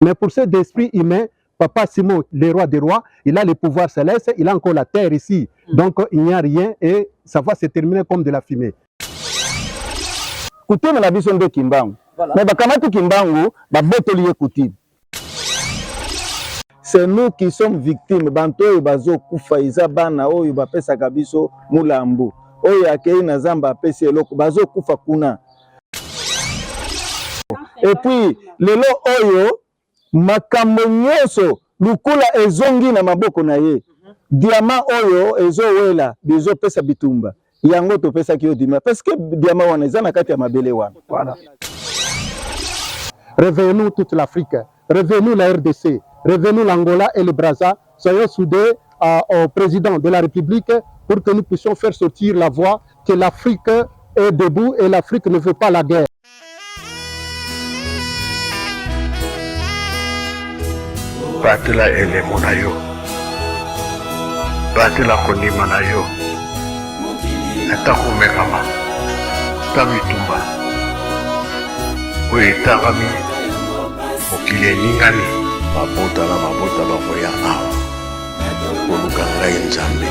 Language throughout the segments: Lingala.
Mais pour cet esprit humain, Papa Simon, le roi des rois, il a le pouvoir céleste, il a encore la terre ici. Donc il n'y a rien et ça va se terminer comme de la fumée. Coutume la vision de Kimbangu. Mais bakamatu Kimbangu, babotoli coutume. C'est nous qui sommes victimes. Banto bazo kufa iza bana oyo bapesa kabiso mulambu. Oyo akei na zamba pesi eloko bazo kufa kuna. Et puis lelo oyo makambo nyonso lukula ezongi na maboko na ye. Diamant oyo ezowela bizo pesa bitumba. Yango to pesa kiyo dima parce que diamant wana ezana kati ya mabele wana. Voilà. Réveillons toute l'Afrique, réveillons la RDC, réveillons l'Angola et le Brazza, soyons soudés au président de la République pour que nous puissions faire sortir la voix que l'Afrique est debout et l'Afrique ne veut pas la guerre. Batela elemo na yo, batela kondima na yo, ata komekama, ata bitumba, oyo etangami mokili eningani, mabota na mabota bakoya awa koluka ngai Nzambe.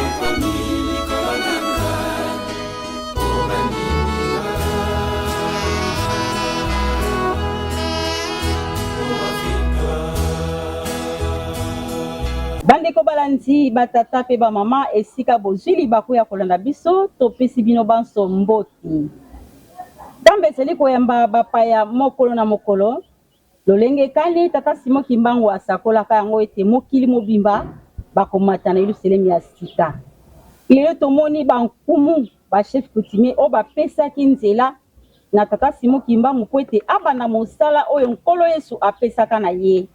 Bandeko balandi batata pe ba mama esika bozili bakoya kolanda biso topesi bino banso mboti. Tambe seli koyamba bapaya mokolo na mokolo lolenge kali tata Simon Kimbangu asakola yango ete mokili mobimba bakomata na Yerusalemi ya sika. Lelo tomoni bankumu ba chef coutumier o bapesa kinzela na tata Simon Kimbangu po ete abana mosala oyo nkolo Yesu apesaka na ye.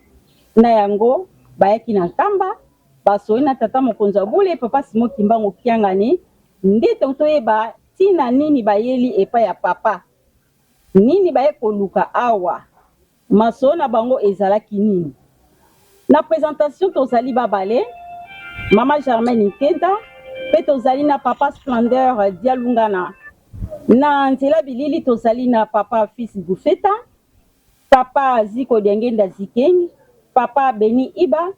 Na yango bayaki na nkamba basoyi na tata mokonzi wa bule papa Simon Kimbangu kiangani ndete utoyeba tina nini bayeli epa ya papa nini baye koluka awa maso na bango ezalaki nini. Na présentation tozali babale mama Germaine Nkenda pe tozali na papa Splendeur Dialungana na nzela bilili tozali na papa Fils Bufeta papa Ziko Diangenda Zikengi papa Beni Iba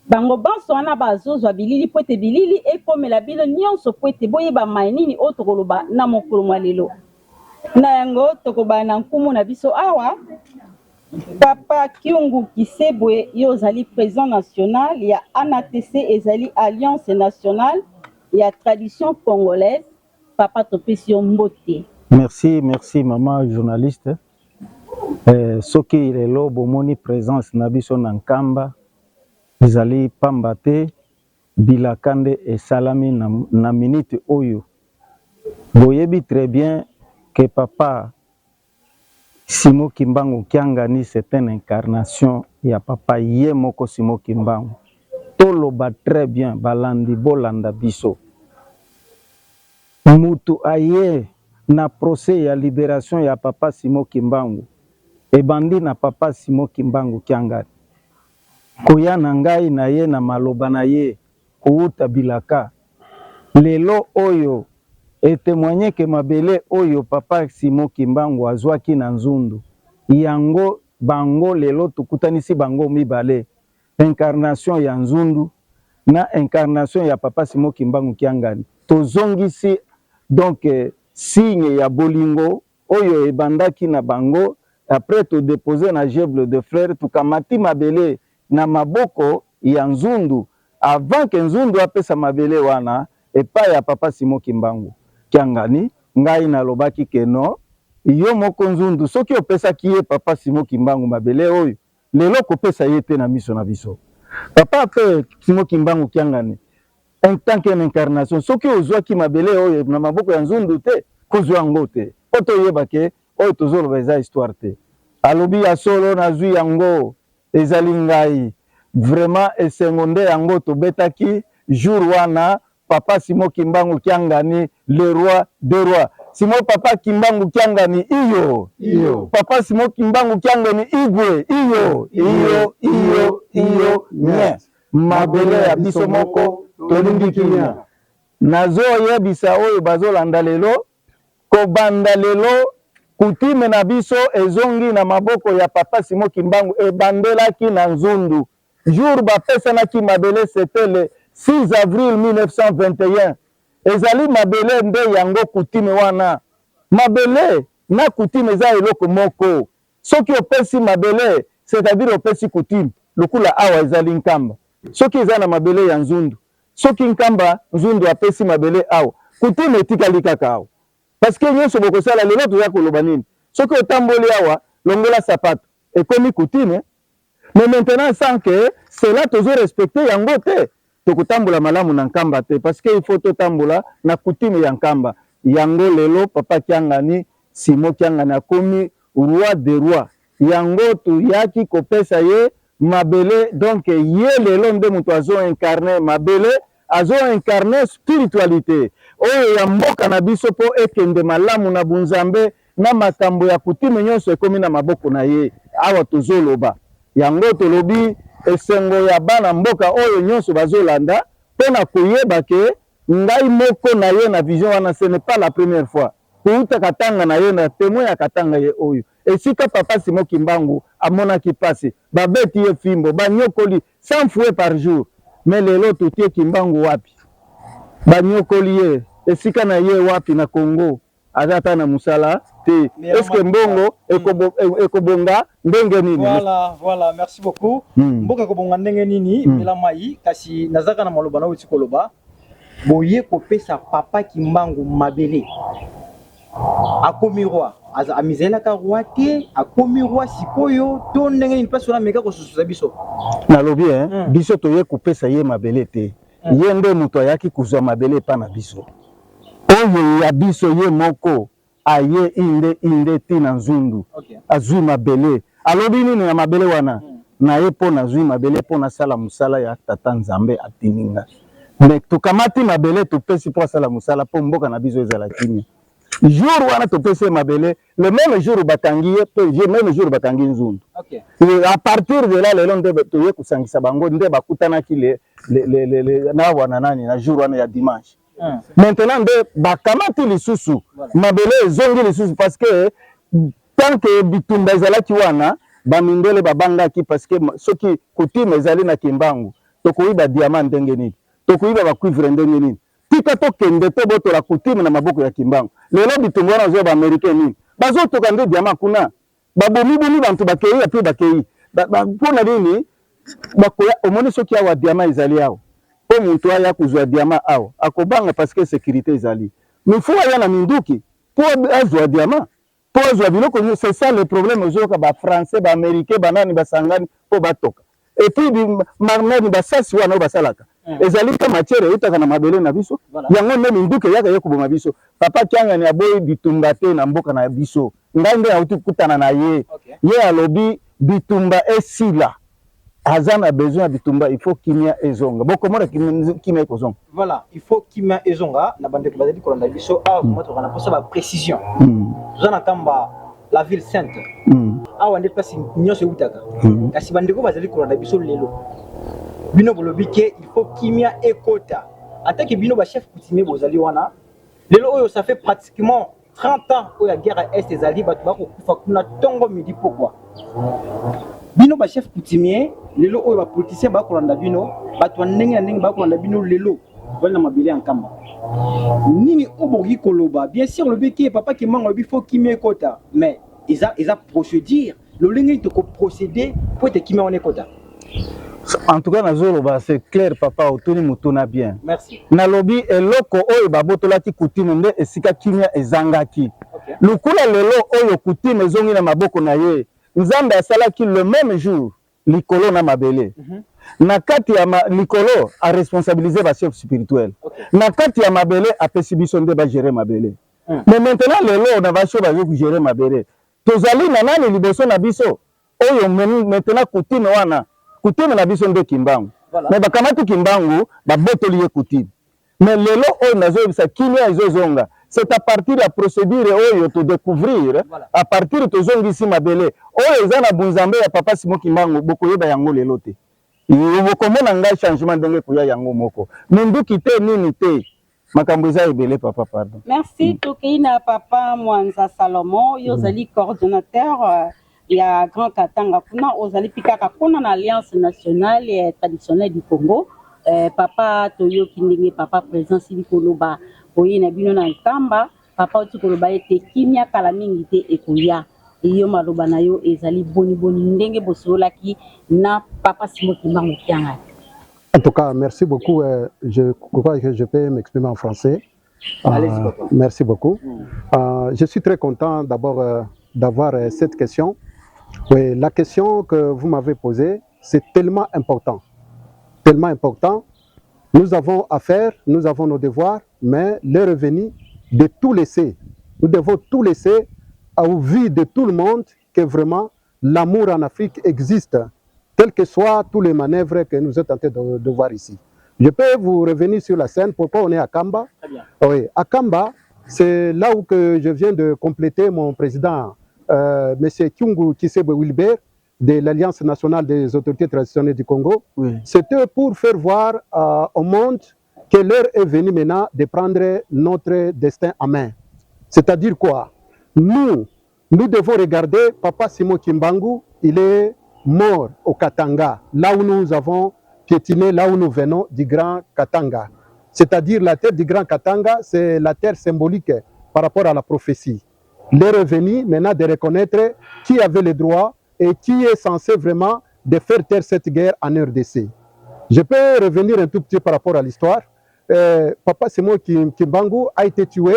bango banso wana bazozwa bilili po ete bilili ekomela bino nyonso po ete boyeba mai nini oyo tokoloba na mokolo mwa lelo. Na yango tokoba na nkumu na biso awa papa Kyungu Kisebwe yo ozali président national ya ANATC ezali Alliance nationale ya tradition congolaise. Papa topesi yo mbote. Merci maman journaliste. Soki lelo bomoni présence na biso na nkamba ezali pamba te bilakande esalami na minute oyo. Boyebi très bien que papa Simon Kimbangu Kiangani c'est une incarnation ya papa ye moko Simon Kimbangu. Toloba très bien balandi bolanda biso. Mutu aye na procès ya libération ya papa Simon Kimbangu. Ebandi na papa Simon Kimbangu Kiangani. Koya na ngai na ye na maloba na ye kouta bilaka. Lelo oyo témoigner que mabele oyo papa Simon Kimbangu azwaki na nzundu. Yango bango lelo tukutanisi bango mibale. Incarnation ya nzundu na incarnation ya papa Simon Kimbangu Kiangani. Tozongisi donc signe ya bolingo oyo ebandaki na bango. Après to déposer na jeble de frère tukamati mabele na maboko ya nzundu avant que nzundu apesa mabele wana epa ya papa Simon Kimbangu Kiangani. Ngai na lobaki keno yo moko nzundu soki opesa kiye papa Simon Kimbangu mabele oyo lelo kopesa yete na miso na biso. Papa pe Simon Kimbangu Kiangani en tant que incarnation soki ozwaki mabele oyo na maboko ya nzundu te kozwa ngo te poto yebake oyo tozoloba eza histoire te. Alobi ya solo na zwi yango ezali ngai vraiment esengonde yango tobetaki jour wana papa Simon Kimbangu Kiangani le roi des rois. Simon papa Kimbangu Kiangani iyo papa Simon Kimbangu Kiangani igwe iyo nye mabele ya biso moko tolingi kinya nazo yebisa oyo bazolanda lelo kobanda lelo coutume na biso ezongi na maboko ya papa Simon Kimbangu ebandelaki na nzundu. Jour bapesanaki mabele c'était le 6 avril 1921. Ezali mabele nde yango coutume wana. Mabele na coutume eza eloko moko. Soki opesi mabele, c'est-à-dire opesi coutume, lokula awa ezali nkamba. Soki eza na mabele ya nzundu, soki nkamba nzundu apesi mabele awa, coutume etikali kaka awa. Parce que nyonso bokosala lelo toza koloba nini. Soki otamboli awa, longola sapato, ekomi coutume. Mais maintenant, sans que cela toujours respecté yango te. Tokotambola malamu na nkamba te. Parce que il faut totambola na coutume ya nkamba. Yango lelo, papa Kiangani, Simon Kiangani akomi roi de roi. Yango tu yaki kopesa ye mabele. Donc, ye lelo nde mutu azo incarné mabele. Azo incarné spiritualité. Oyo ya mboka na biso po ekende malamu na bunzambe. Na makambo ya coutume nyonso ekomi na maboko na ye. Awa tozoloba. Yango tolobi esengo ya bana mboka oyo nyonso bazolanda pona koyeba ke ngai moko na ye na vision wana ce n'est pas la première fois. Kuuta katanga na ye na témoin ya katanga ye oyo. Esika papa Simon Kimbangu amonaki pasi babeti ye fimbo banyokoli 100 fois par jour. Mais lelo tutie Kimbangu wapi? Banyokoli ye esika na ye wapi na Congo? Azata na musala te. Est-ce que mbongo ekobonga ndenge nini? Voilà, merci beaucoup. Mboka ekobonga ndenge nini Milamai kasi nazaka na maloba na uti koloba boye kopesa papa Kimbangu mabele akomi roi amizela ka roi te akomi roi sikoyo to ndenge nini paso na meka kosusuza biso na lobi biso toye kopesa ye mabele te ye nde muto yaki kuzwa mabele pa na biso oyo ya biso ye moko aye inde tina nzundu azwi mabele alobi nini na mabele wana na ye po na zwi mabele po na sala musala ya tata nzambe atininga mais tukamati mabele tupesi po sala musala po mboka na biso ezala kimia jour wana tupesi mabele le même jour batangi ye pe le même jour batangi nzundu à partir de là lelo nde toye kusangisa bango nde bakutanaki le na wana nani na jour wana ya dimanche. Maintenant, bakamati lisusu mabele zongi lisusu parce que tant que bitumba ezala kiwana bamindele babangaki parce que soki coutume ezali na Kimbangu tokoyiba diamant ndenge nini tokoyiba ba cuivre ndenge nini tika tokende te botola coutume na maboko ya Kimbangu lelo bitumba wana zo ba américain nini bazotoka nde diamant kuna babomi boni bantu bakei api bakei mpona nini bakoya omoni soki awa diamant ezali awa po muntu aya kuzwa diamant awa akobanga parce que sécurité ezali mifu aya na minduki po azwa diamant po azwa biloko c'est ça le problème ozoka ba français ba américain banani basangani po batoka et puis marnani basasi wana basalaka ezali ka matière utaka na mabele na biso yango nde minduki yaka yekuboma biso papa Kiangani aboyi bitumba te na mboka na biso ngange auti kutana na ye ye alobi bitumba esila Hazana a besoin de Bitumba, il faut kimia ezonga. Beaucoup moins kimia ezonga. Voilà, il faut kimia ezonga. Na bande ko bazali ko na biso a moi to na posa ba précision. Zona kamba la ville sainte. A wande place nyose utaka. Kasi bande ko bazali ko na biso lelo. Bino bolobi ke il faut kimia ekota. Attaque bino ba chef coutumier bozali wana. Lelo oyo ça fait pratiquement 30 ans où la guerre est ezali batu ba ko kufa kuna tongo midi pourquoi? Bino ba chef coutumier lelo oyo ba politicien ba kolanda bino bato ndenge na ndenge ba kolanda bino lelo bana mabele en kamba nini obogi koloba bien sûr le biki papa qui mango bi faut kimie kota mais ils a procédure le lingi to ko procéder pour te kimie on kota en tout cas na zoloba c'est clair papa otuni mutuna bien merci na lobi eloko oyo ba botolaki coutume nde esika kimia ezangaki lukula lelo oyo coutume ezongi na maboko na ye Nzambe asalaki le même jour likolo na mabele. Na kati ya likolo a responsabiliser ba chef spirituel. Na kati ya mabele a pesi biso nde ba gérer mabele. Mais maintenant lelo na ba chef ba gérer mabele. Tozali na nani liboso na biso oyo maintenant coutume wana. Coutume na biso nde Kimbangu. Mais bakamati Kimbangu ba botoli ye coutume. Mais lelo oyo nazo bisa kimia ezozonga. C'est à partir de la procédure oyo to découvrir à partir de zongisi mabele oyo ezana bunzambe ya papa Simon Kimbangu bokoyeba yango lelo te bokomona ngai changement ndenge koya yango moko minduki te nini te Makambuza ebele papa pardon. Merci Tokeina papa Mwanza Salomon, yozali coordonnateur il y a Grand Katanga kuna ozali pikaka kuna na Alliance nationale et traditionnelle du Congo. Papa Toyo Kindenge papa présent sili koloba oyina bino na nkamba papa oti koloba ete kimia kala mingi te ekoya iyo maloba na yo ezali boni boni ndenge bosolaki na papa Simon Kimbangu Kianga. En tout cas, merci beaucoup. Je crois que je peux m'exprimer en français. Allez-y, papa. Merci beaucoup. Je suis très content d'abord d'avoir cette question. Oui, la question que vous m'avez posée, c'est tellement important. Tellement important. Nous avons affaire, nous avons nos devoirs, mais le revenu de tout laisser. Nous devons tout laisser au vu de tout le monde que vraiment l'amour en Afrique existe, quelles que soient tous les manœuvres que nous sommes tentés de voir ici. Je peux vous revenir sur la scène, pourquoi on est à Kamba. Très bien. Oui, à Kamba, c'est là où que je viens de compléter mon président, M. Kyungu Kisebe Wilbert, de l'Alliance nationale des autorités traditionnelles du Congo. Oui. C'était pour faire voir au monde que l'heure est venue maintenant de prendre notre destin en main. C'est-à-dire quoi? Nous devons regarder Papa Simon Kimbangu, il est mort au Katanga, là où nous avons piétiné, là où nous venons du Grand Katanga. C'est-à-dire la terre du Grand Katanga, c'est la terre symbolique par rapport à la prophétie. L'heure est venue maintenant de reconnaître qui avait le droit et qui est censé vraiment de faire taire cette guerre en RDC. Je peux revenir un tout petit peu par rapport à l'histoire. Papa Simon Kimbangu a été tué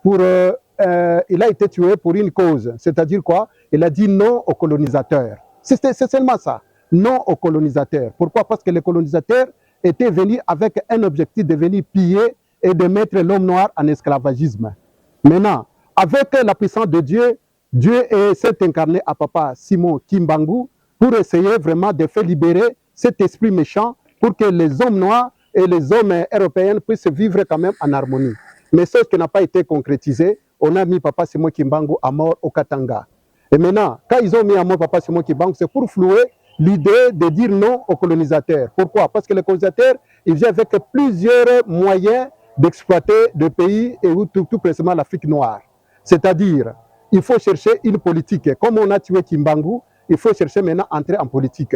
pour, il a été tué pour une cause. C'est-à-dire quoi? Il a dit non aux colonisateurs. C'est seulement ça, non aux colonisateurs. Pourquoi? Parce que les colonisateurs étaient venus avec un objectif de venir piller et de mettre l'homme noir en esclavagisme. Maintenant, avec la puissance de Dieu, Dieu s'est incarné à Papa Simon Kimbangu pour essayer vraiment de faire libérer cet esprit méchant pour que les hommes noirs et les hommes européens puissent vivre quand même en harmonie. Mais ce qui n'a pas été concrétisé, on a mis Papa Simon Kimbangu à mort au Katanga. Et maintenant, quand ils ont mis à mort Papa Simon Kimbangu, c'est pour flouer l'idée de dire non aux colonisateurs. Pourquoi? Parce que les colonisateurs, ils viennent avec plusieurs moyens d'exploiter le pays et tout précisément l'Afrique noire. C'est-à-dire, il faut chercher une politique. Comme on a tué Kimbangu, il faut chercher maintenant à entrer en politique.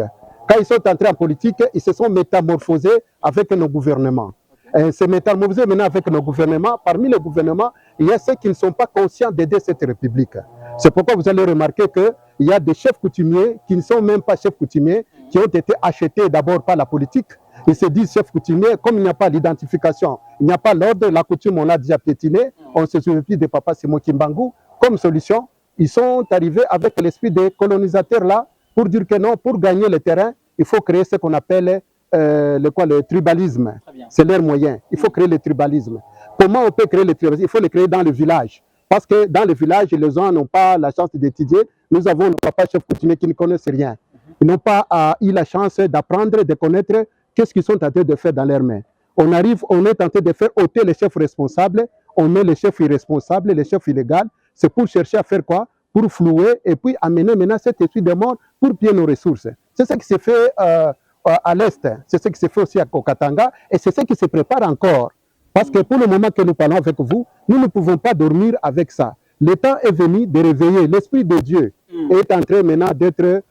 Quand ils sont entrés en politique, ils se sont métamorphosés avec nos gouvernements. Et se métamorphosés maintenant avec nos gouvernements. Parmi les gouvernements, il y a ceux qui ne sont pas conscients d'aider cette république. C'est pourquoi vous allez remarquer qu'il y a des chefs coutumiers qui ne sont même pas chefs coutumiers, qui ont été achetés d'abord par la politique. Ils se disent chefs coutumiers, comme il n'y a pas l'identification, il n'y a pas l'ordre, la coutume, on l'a déjà piétiné, on se souvient plus de Papa Simon Kimbangu. Comme solution, ils sont arrivés avec l'esprit des colonisateurs là, pour dire que non, pour gagner le terrain, il faut créer ce qu'on appelle le tribalisme. C'est leur moyen. Il faut créer le tribalisme. Comment on peut créer le tribalisme? Il faut le créer dans le village. Parce que dans le village, les gens n'ont pas la chance d'étudier. Nous avons nos papas chefs coutumiers qui ne connaissent rien. Ils n'ont pas eu la chance d'apprendre, de connaître qu'est-ce qu'ils sont en train de faire dans leurs mains. On arrive, on est en train de faire ôter les chefs responsables, on met les chefs irresponsables, les chefs illégaux. C'est pour chercher à faire quoi? Pour flouer et puis amener maintenant cet esprit de mort pour piller nos ressources. C'est ce qui s'est fait à l'Est, c'est ce qui s'est fait aussi à Katanga et c'est ce qui se prépare encore. Parce que pour le moment que nous parlons avec vous, nous ne pouvons pas dormir avec ça. Le temps est venu de réveiller. L'Esprit de Dieu est en train maintenant d'être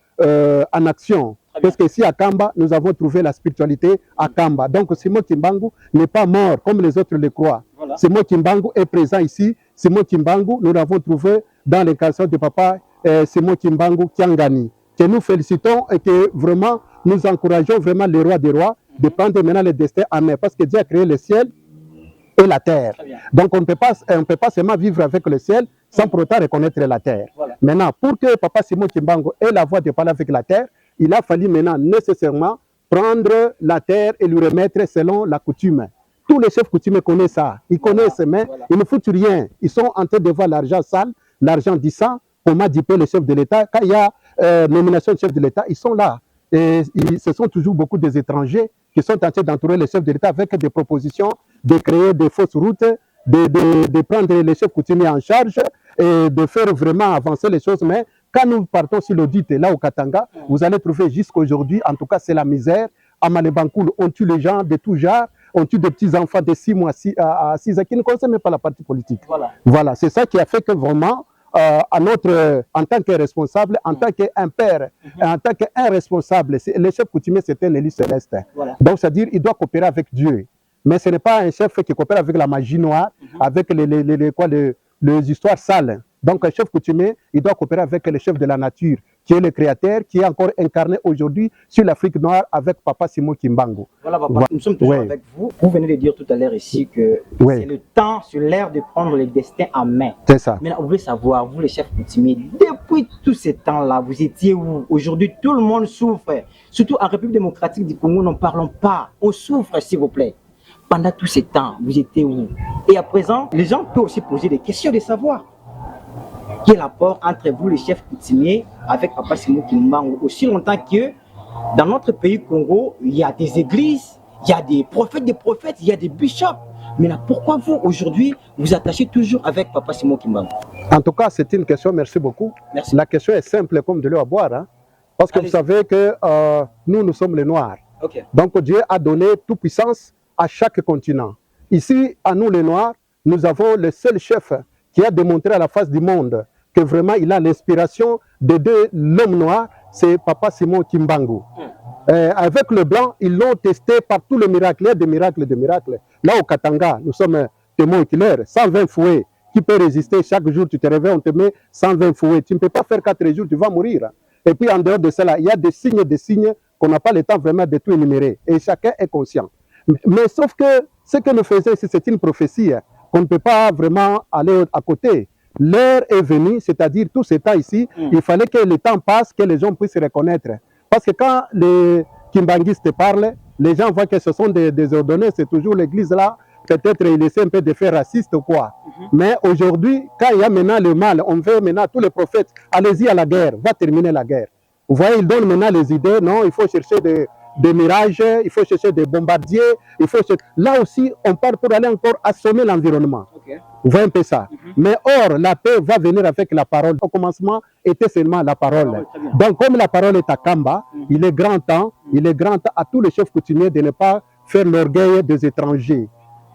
en action. Parce qu'ici à Kamba, nous avons trouvé la spiritualité à Kamba. Donc Simon Kimbangu n'est pas mort comme les autres le croient. Voilà. Simon Kimbangu est présent ici. Simon Kimbangu, nous l'avons trouvé dans l'incarnation de Papa Simon Kimbangu Kiangani. Que nous félicitons et que vraiment nous encourageons vraiment les rois des rois de prendre maintenant le destin en main. Parce que Dieu a créé le ciel et la terre. Donc on ne peut pas seulement vivre avec le ciel sans pour autant reconnaître la terre. Voilà. Maintenant, pour que Papa Simon Kimbangu ait la voix de parler avec la terre, il a fallu maintenant nécessairement prendre la terre et lui remettre selon la coutume. Tous les chefs coutumiers connaissent ça. Ils connaissent, mais ils ne foutent rien. Ils sont en train de voir l'argent sale, l'argent du sang, comment diper le chef de l'État. Quand il y a nomination de chef de l'État, ils sont là. Et ce sont toujours beaucoup des étrangers qui sont en train d'entourer les chefs de l'État avec des propositions de créer des fausses routes, de prendre les chefs coutumiers en charge et de faire vraiment avancer les choses. Mais quand nous partons sur l'audit là au Katanga, vous allez trouver jusqu'à aujourd'hui, en tout cas c'est la misère. À Malébankoul, on tue les gens de tout genre. on tue des petits-enfants de 6 mois à 6 ans qui ne connaissent même pas la partie politique. Voilà, c'est ça qui a fait que vraiment, en tant que responsable, en tant qu'un père, en tant qu'un responsable, le chef coutumier, c'est un élu céleste. Donc, c'est-à-dire il doit coopérer avec Dieu. Mais ce n'est pas un chef qui coopère avec la magie noire, avec les histoires sales. Donc, un chef coutumier, il doit coopérer avec le chef de la nature, qui est le créateur, qui est encore incarné aujourd'hui sur l'Afrique noire avec Papa Simon Kimbangu. Voilà, papa, nous sommes toujours avec vous. Vous venez de dire tout à l'heure ici que c'est le temps, c'est l'heure de prendre le destin en main. C'est ça. Maintenant, vous voulez savoir, vous les chefs coutumiers, depuis tous ces temps-là, vous étiez où? Aujourd'hui, tout le monde souffre. Surtout en République démocratique du Congo, n'en parlons pas. On souffre, s'il vous plaît. Pendant tous ces temps, vous étiez où? Et à présent, les gens peuvent aussi poser des questions de savoir. Quel rapport entre vous, les chefs coutumiers, avec Papa Simon Kimbangu, aussi longtemps que dans notre pays Congo, il y a des églises, il y a des prophètes, il y a des bishops. Mais là, pourquoi vous, aujourd'hui, vous attachez toujours avec Papa Simon Kimbangu? En tout cas, c'est une question, merci beaucoup. Merci. La question est simple comme de l'eau à boire. Hein, parce que vous savez que nous sommes les Noirs. Donc Dieu a donné toute puissance à chaque continent. Ici, à nous les Noirs, nous avons le seul chef qui a démontré à la face du monde que vraiment il a l'inspiration de l'homme noir, c'est Papa Simon Kimbangu. Avec le blanc, ils l'ont testé par tous les miracles, il y a des miracles, des miracles. Là au Katanga, nous sommes témoins oculaires, 120 fouets. Qui peut résister? Chaque jour, tu te réveilles, on te met 120 fouets. Tu ne peux pas faire 4 jours, tu vas mourir. Et puis en dehors de cela, il y a des signes qu'on n'a pas le temps vraiment de tout énumérer. Et chacun est conscient. Mais sauf que ce que nous faisons ici, c'est une prophétie qu'on ne peut pas vraiment aller à côté. L'heure est venue, c'est-à-dire tout ce temps ici, il fallait que le temps passe, que les gens puissent se reconnaître. Parce que quand les kimbanguistes parlent, les gens voient que ce sont des ordonnés, c'est toujours l'église là, peut-être il essaie un peu de faire raciste ou quoi. Mais aujourd'hui, quand il y a maintenant le mal, on veut maintenant tous les prophètes, allez-y à la guerre, va terminer la guerre. Vous voyez, ils donnent maintenant les idées, non, il faut chercher des mirages, il faut chercher des bombardiers, il faut chercher... Là aussi, on part pour aller encore assommer l'environnement. Vous voyez un peu ça. Mais or, la paix va venir avec la parole. Au commencement, était seulement la parole. Donc, comme la parole est à Kamba, il est grand temps à tous les chefs coutumiers de ne pas faire l'orgueil des étrangers.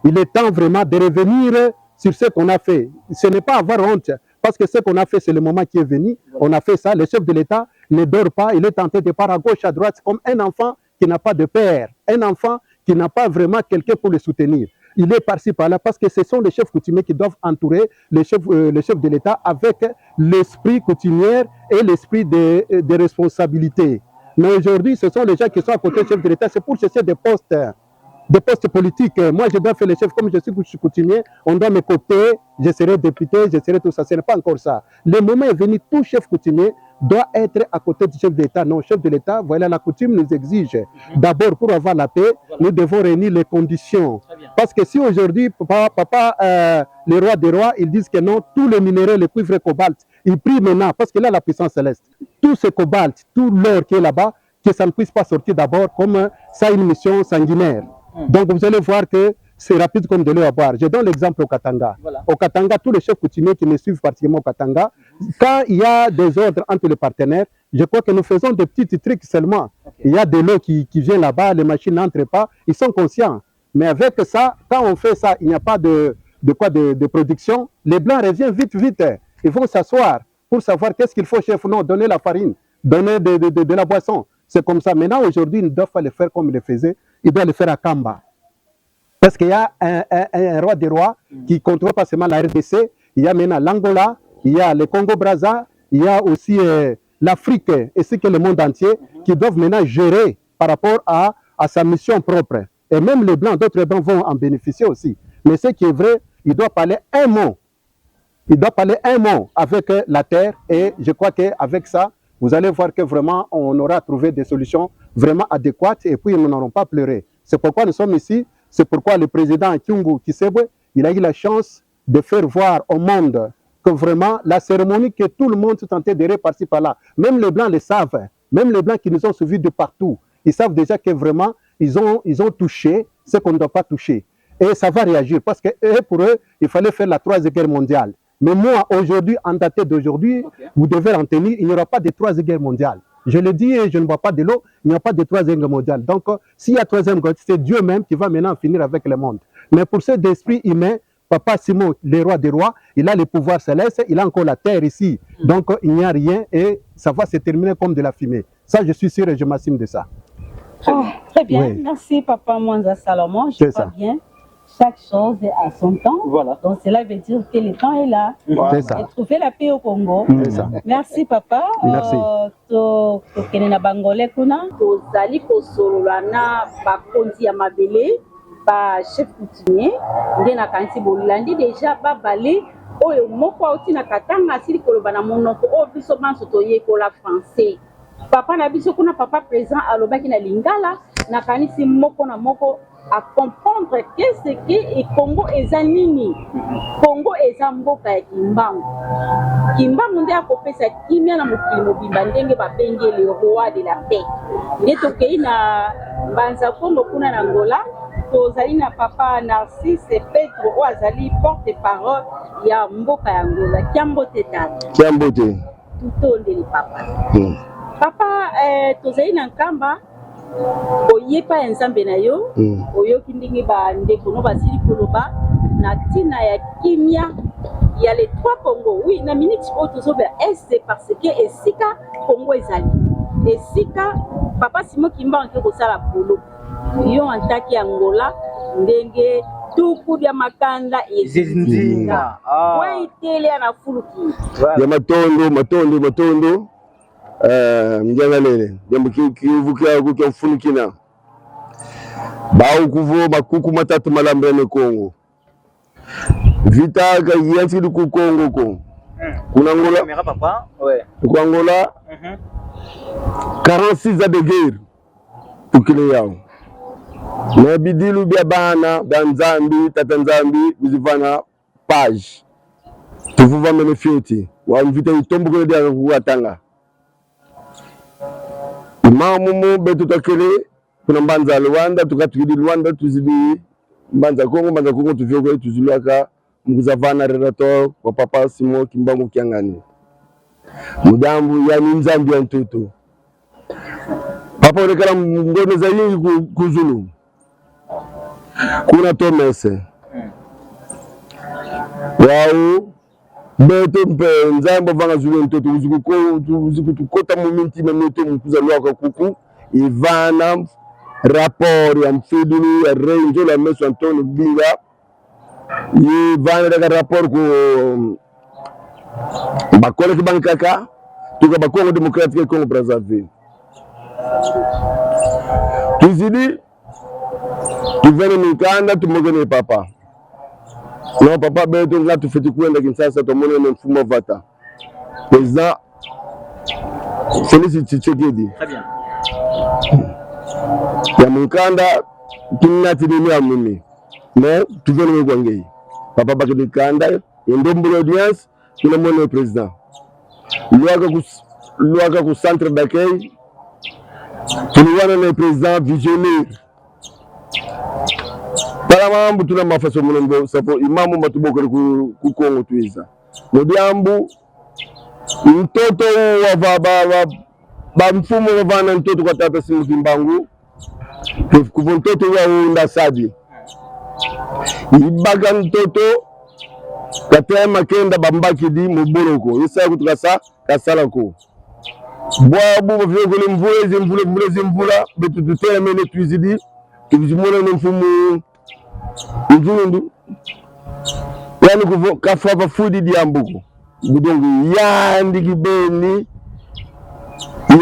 Il est temps vraiment de revenir sur ce qu'on a fait. Ce n'est pas avoir honte, parce que ce qu'on a fait, c'est le moment qui est venu. On a fait ça. Le chef de l'État ne dort pas. Il est tenté de part à gauche, à droite, comme un enfant qui n'a pas de père, un enfant qui n'a pas vraiment quelqu'un pour le soutenir. Il est par-ci par-là parce que ce sont les chefs coutumiers qui doivent entourer le chef de l'État avec l'esprit coutumier et l'esprit de responsabilité. Mais aujourd'hui, ce sont les gens qui sont à côté du chef de l'État. C'est pour chercher des postes politiques. Moi, je dois faire le chef comme je suis coutumier. On doit me coopter. Je serai député, je serai tout ça. Ce n'est pas encore ça. Le moment est venu, tout chef coutumier doit être à côté du chef d'État. Non, chef de l'État, voilà, la coutume nous exige. D'abord, pour avoir la paix, nous devons réunir les conditions. Parce que si aujourd'hui, les rois des rois, ils disent que non, tous les minéraux, les cuivres et cobalt, ils prient maintenant, parce que là, la puissance céleste, tout ce cobalt, tout l'or qui est là-bas, que ça ne puisse pas sortir d'abord comme ça une mission sanguinaire. Donc, vous allez voir que c'est rapide comme de l'eau à boire. Je donne l'exemple au Katanga. Au Katanga, tous les chefs coutumiers qui me suivent particulièrement au Katanga, quand il y a des ordres entre les partenaires, je crois que nous faisons des petits trucs seulement. Il y a de l'eau qui vient là-bas, les machines n'entrent pas, ils sont conscients. Mais avec ça, quand on fait ça, il n'y a pas de production, les Blancs reviennent vite. Ils vont s'asseoir pour savoir qu'est-ce qu'il faut, chef. Non, donner la farine, donner de la boisson. C'est comme ça. Maintenant, aujourd'hui, ils ne doivent pas le faire comme ils le faisaient, ils doivent le faire à Kamba. Parce qu'il y a un roi des rois qui contrôle pas seulement la RDC, il y a maintenant l'Angola, il y a le Congo-Brazza, il y a aussi l'Afrique et ce que le monde entier qui doivent maintenant gérer par rapport à sa mission propre. Et même les Blancs, d'autres Blancs vont en bénéficier aussi. Mais ce qui est vrai, il doit parler un mot. Il doit parler un mot avec la terre et je crois qu'avec ça, vous allez voir que vraiment on aura trouvé des solutions vraiment adéquates et puis nous n'aurons pas pleuré. C'est pourquoi nous sommes ici. C'est pourquoi le président Kyungu Kisebwe, il a eu la chance de faire voir au monde que vraiment la cérémonie que tout le monde se tentait de par-ci par-là, même les Blancs le savent, même les Blancs qui nous ont suivis de partout, ils savent déjà que vraiment ils ont touché ce qu'on ne doit pas toucher. Et ça va réagir parce que pour eux, il fallait faire la 3e guerre mondiale. Mais moi, aujourd'hui, en date d'aujourd'hui, vous devez en tenir, il n'y aura pas de 3e guerre mondiale. Je le dis et je ne bois pas de l'eau, il n'y a pas de troisième guerre mondiale. Donc, s'il y a troisième guerre, c'est Dieu même qui va maintenant finir avec le monde. Mais pour cet esprit humain, Papa Simon, le roi des rois, il a le pouvoir céleste, il a encore la terre ici. Donc, il n'y a rien et ça va se terminer comme de la fumée. Ça, je suis sûr et je m'assume de ça. Très bien, Oui. merci Papa Mwanza Salomon. Je crois bien. Chaque chose est à son temps. Voilà. Donc cela veut dire que le temps est là. C'est ça. Et trouver la paix au Congo. C'est ça. Merci Papa. Merci. Tokene na bangole kuna tozali kosolola na bakonzi ya mabele ba chef coutumier nde na kanisi bolandi déjà babale oyo moko auti na katanga asili koloba na monoko oyo biso banso toyekola français. Papa na biso kuna papa président alobaki na lingala na kanisi moko na moko à comprendre qu'est-ce que et Congo eza nini. Congo eza mboka ya Kimbangu. Kimbangu nde akopesa kimia na mokili mobimba ndenge babengi le roi de la paix. Nde tokei na banza Congo kuna na Angola tozali na papa Narcisse Pedro oyo azali porte-parole ya mboka ya Angola. Kiambote tata. Kiambote. Tutondeli papa. Papa tozali na nkamba oyepa nzambe na yo oyoki ndenge bandeko no basili koloba na tina ya kimia ya les trois Congo. Oui, na minute oyo tozoba est parce que esika Congo ezali esika papa Simon Kimbangu nke kosala polo yo antaki Angola ndenge tuku bya makanda ezinzinga waitele na fuluki ya matondo mjangalele jambo kivukia kukia mfunukina bao kuvo makuku matatu malambene Kongo vita ka yansi ku Kongo ko kuna Angola Mera papa ouais ku Angola 46 ans de guerre tukile yao na bidilu bya bana banzambi tata nzambi bizivana page tuvuva mene fioti wa mvita itombo ko dia kuatanga imamu betu takele kuna mbanza Luanda tukatukidi Luanda tuzidi mbanza Kongo tuvyoka tuzulaka mkuzavana relator kwa papa Simon Kimbangu Kiangani mudambu yani nzambi ya mtoto papa olekala ngone za yingi kuzulu kuna tomese wao beto mpe nzambo vanga zulu mtoto uzukutukota muminti na mito mkuzalwa kwa kuku ivana rapport ya mfidulu ya renjo la meso Antonio Binga ivana daga rapport ko bakole kibankaka tuka bakongo demokratique Congo Brazzaville tuzidi tuvene mikanda tumogene papa no papa beto nga tufiti kwenda Kinshasa tomone na mfumo vata président Félix Tshisekedi très bien ya mukanda tunati ni amimi mais tuvene ngwangei papa bakedi kanda ndombo audience kuna mone président luaga ku centre d'accueil tuliwana na président visionnaire mambo tuna mafaso mwenendo safo imamu matuboko ku Kongo tuiza modiambu mtoto wa ba mfumo wa vana mtoto kwa tata Simon Kimbangu ku mtoto wa unda sadi ibaga mtoto katema kenda bambaki di muboroko yesa kutukasa kasala ko bwabu bavyo ni mvula betu tutele mene tuizidi tuzimona ni mfumo Njundu yani kuvo kafa fudi diambuko budongo yandi kibeni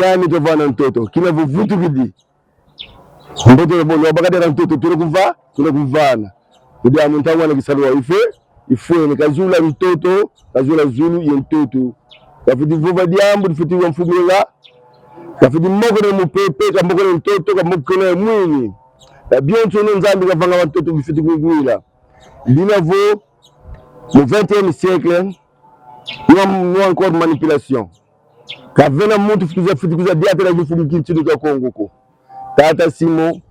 yani tovana mtoto kila vuvutu kidi mboto bono bakadera mtoto tunakuvana ndio amuntawa na kisalwa ife ni kazula mtoto kazula zulu ya mtoto kafidi vuva diambu difiti wa mfumulela kafidi moko na mupepe kamoko na mtoto kamoko na mwini bien tourné nzambi kavanga watoto bifiti kugwila linavo le 21e siècle nous encore manipulation kavena muntu fituza diate la jifu mkinchini kwa Kongo ko tata Simon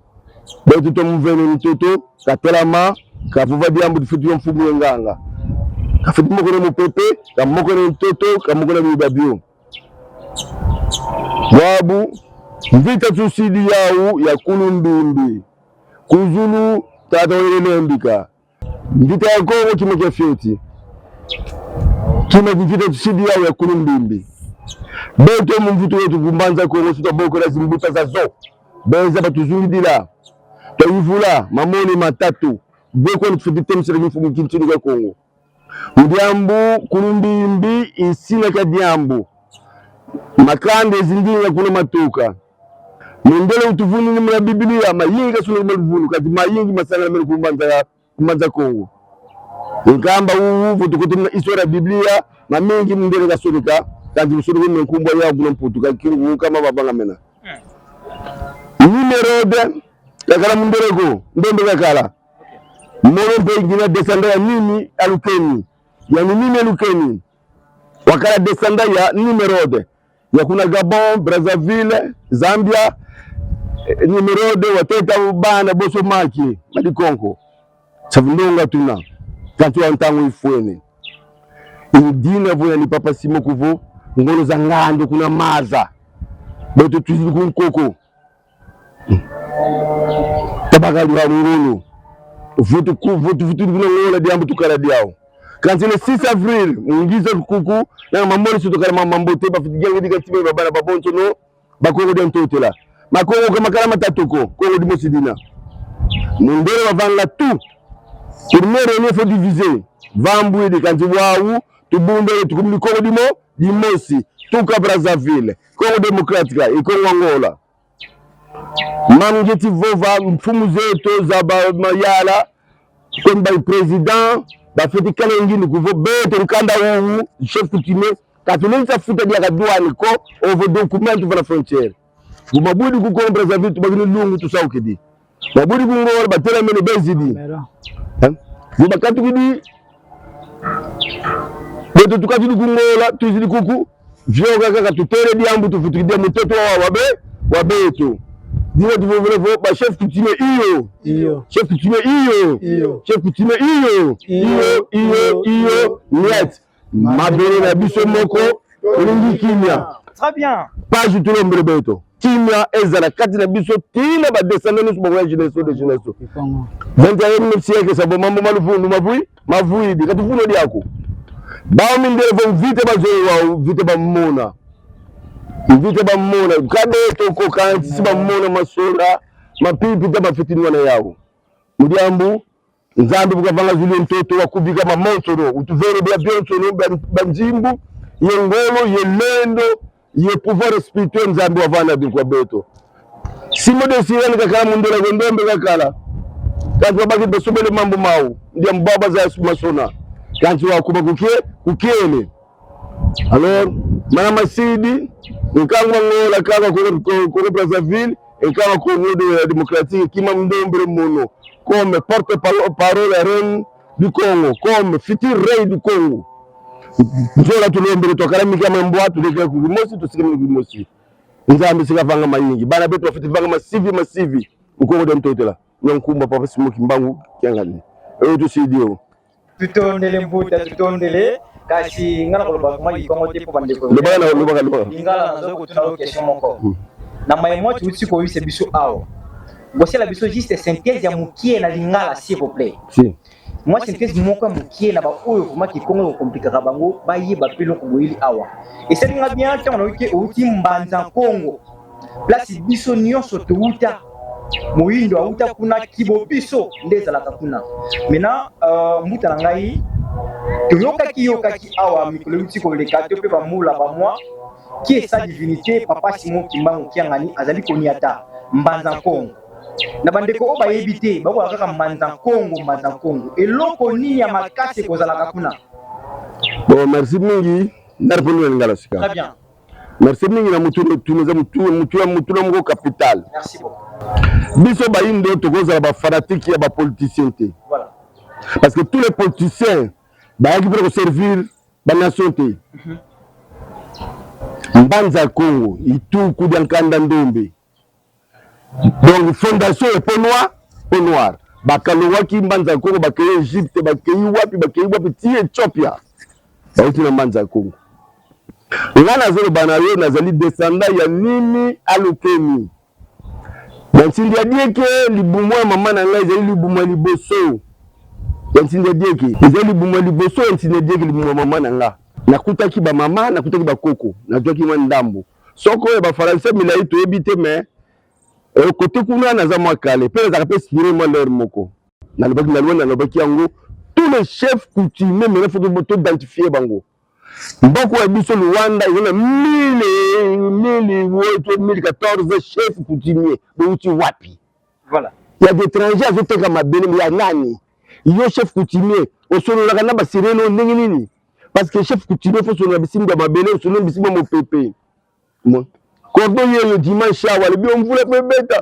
betu to muvene mtoto katelama kavuva diambu difiti mfumu nganga kafiti moko na mupepe kamoko na mtoto kamoko na mibabio Wabu vita tusidi yao ya kulumbimbi kuzulu tata welelembika vita ya Kongo kima kia fioti kima vita tusidi yao ya kulumbimbi beto mvuto wetu kumbanza Kongo suta boko na zimbuta za zo beza batuzulidila tayivula mamoni matatu boko nifudite msere mifumu kinchini kwa Kongo Ndiambu kulumbimbi isina kadiambu makande zindinga kuna matuka Mundele utuvuni ni mwa Biblia mayinga suna maluvunu kati mayingi masana mele kumanza Kongo Nkamba uvu tukutumna isora Biblia mamingi mundele kasolika kati msuru wime mkumbwa ya kuna mputu kakiru kama babanga mena Nimerode kakala mundele ko ndombe kakala Morompe ingina desanda ya nini alukeni yani nini alukeni wakala desanda ya Nimerode ya kuna Gabon, Brazzaville, Zambia Nimerode wateta bana boso maki madikonko savundonga tuna kantu wantangu ifuene indina voya ni papa simo kuvo ngolo za ngando kuna maza boto tuzili kunkoko tabagali wa ngolo vutu ngola diambu tukala diao kanti le 6 avril ngiza kuku na mamoni sitokala mambote ba fitigenga dikatibe babana babonto no bakongo de ntotela makongo kama kala matatuko kongo di mosidina mundere wavanga tu primero ne faut diviser vambu de kanti wawu tubundele tukumni kongo di mosi tuka Brazzaville Kongo Demokratika e Kongo Angola mangeti vova mfumu zetu za mayala komba president bafeti kala ngini kuvo beto nkanda wu chef coutumier katulisa futa dia kadwani ko over document vana frontière bumabudi ku Kongo Brazzaville tubagini lungu tusaukidi mabudi kungola batela mene bezidi bakatu kidi beto tukatudi kungola tuzidi kuku vyoga kaka tutere diambu tufutukide mtoto wa beto Dina tuvovelevo ba chef coutumier iyo chef coutumier iyo chef coutumier iyo net mabere na biso moko olingi kimia très bien page tulombre beto kimia ezala kati na biso tina ba descendre nous bongo jeunesse de jeunesse 21e siècle sabo mambo malufundu mavui di katufuno diako ba mindele vo vite ba zo vite ba mona Vite ba mona kabeto ko kanti siba mona masora mapipi taba fitini wana yao Ndiambu nzambi bukavanga zuli mtoto wakubika mamontoro utuvere bya byonso banjimbu yengolo yelendo ye pouvoir spirituel nzambi wavana bikwa beto simo de sirene kakala mundela gondombe kakala kanti wabaki besubele mambo mau ndia mbaba za masona kanti wakuba kukiele alors Mana Masidi nkangwa ngola kaka ko Brazzaville nkangwa Congo démocratique kima mdombre mono comme porte-parole reine du Congo comme futur rei du Congo njola tulombe tokala mikama mbwa tuleke ku Mosi tusikeme ku Mosi nzambe sikavanga mayingi bana betu bafiti vanga masivi ukongo de mtotela nyankumba papa simo kimbangu kyangani tusidio tutondele mbuta tutondele kasi ngana koloba kuma ikongo te po bandeko lobaka ingala nazo kutuna question moko na maimo tuti ko yise biso awo bosela biso juste synthèse ya mukie na lingala s'il vous plaît si moi synthèse moko mukie na ba oyo kuma kikongo komplika bango ba yeba pelo ko boyili awa et c'est nga bien tant on ke outi mbanza Kongo place biso nyonso tuuta moyindo auta kuna kibo biso ndezala kuna mena mbuta ngai toyokaki awa mikolo uti ko leka to pe ba mula ba moi qui est sa divinité papa Simon Kimbangu kiangani azali koniata mbanza Kongo na bandeko o ba yebite ba ko kaka mbanza Kongo eloko nini ya makase kozala kuna. Bon merci mingi narponu ngala sika Très bien merci mingi na mutu tuneza mutu na mko capital. Merci beaucoup biso ba indo tokozala ba fanatique ya ba politiciens te voilà parce que tous les politiciens ba qui pour servir ba nation te mbanza Congo itu kudiankanda ndombe donc fondation est pour noir bakalowa ki mbanza Congo bakeye Egypte bakeye wapi ti Ethiopia bauti na mbanza Congo nga nazoloba na yo nazali descendant ya Nimi Alukemi na ntindi ya dieke libumu ya mama na ngai ezali libumu ya liboso ya ntindi ya dieke ezali libumu ya liboso ya ntindi ya dieke libumu ya mama na nga nakutaki bamama nakutaki bakoko nazwaki mwa ndambo soko oyo bafaransa milai toyebi te me kote kuna naza mwa kale mpe nazaka mpe inspiré mwa lere moko nalobaki na lwanda nalobaki yango tous les chefs coutumiers maintenant faut t'identifier bango mboko ya biso Luanda ezana 2014 chef coutumier bouti wapi Voilà. Il y a des étrangers azoteka mabele mais ya nani yo chef coutumier osololaka na basireno ndenge nini parce que chef coutumier faut solola bisimba mabele osolola bisimba mopepe cordon yeyo dimanche awa lebi omvula pe beta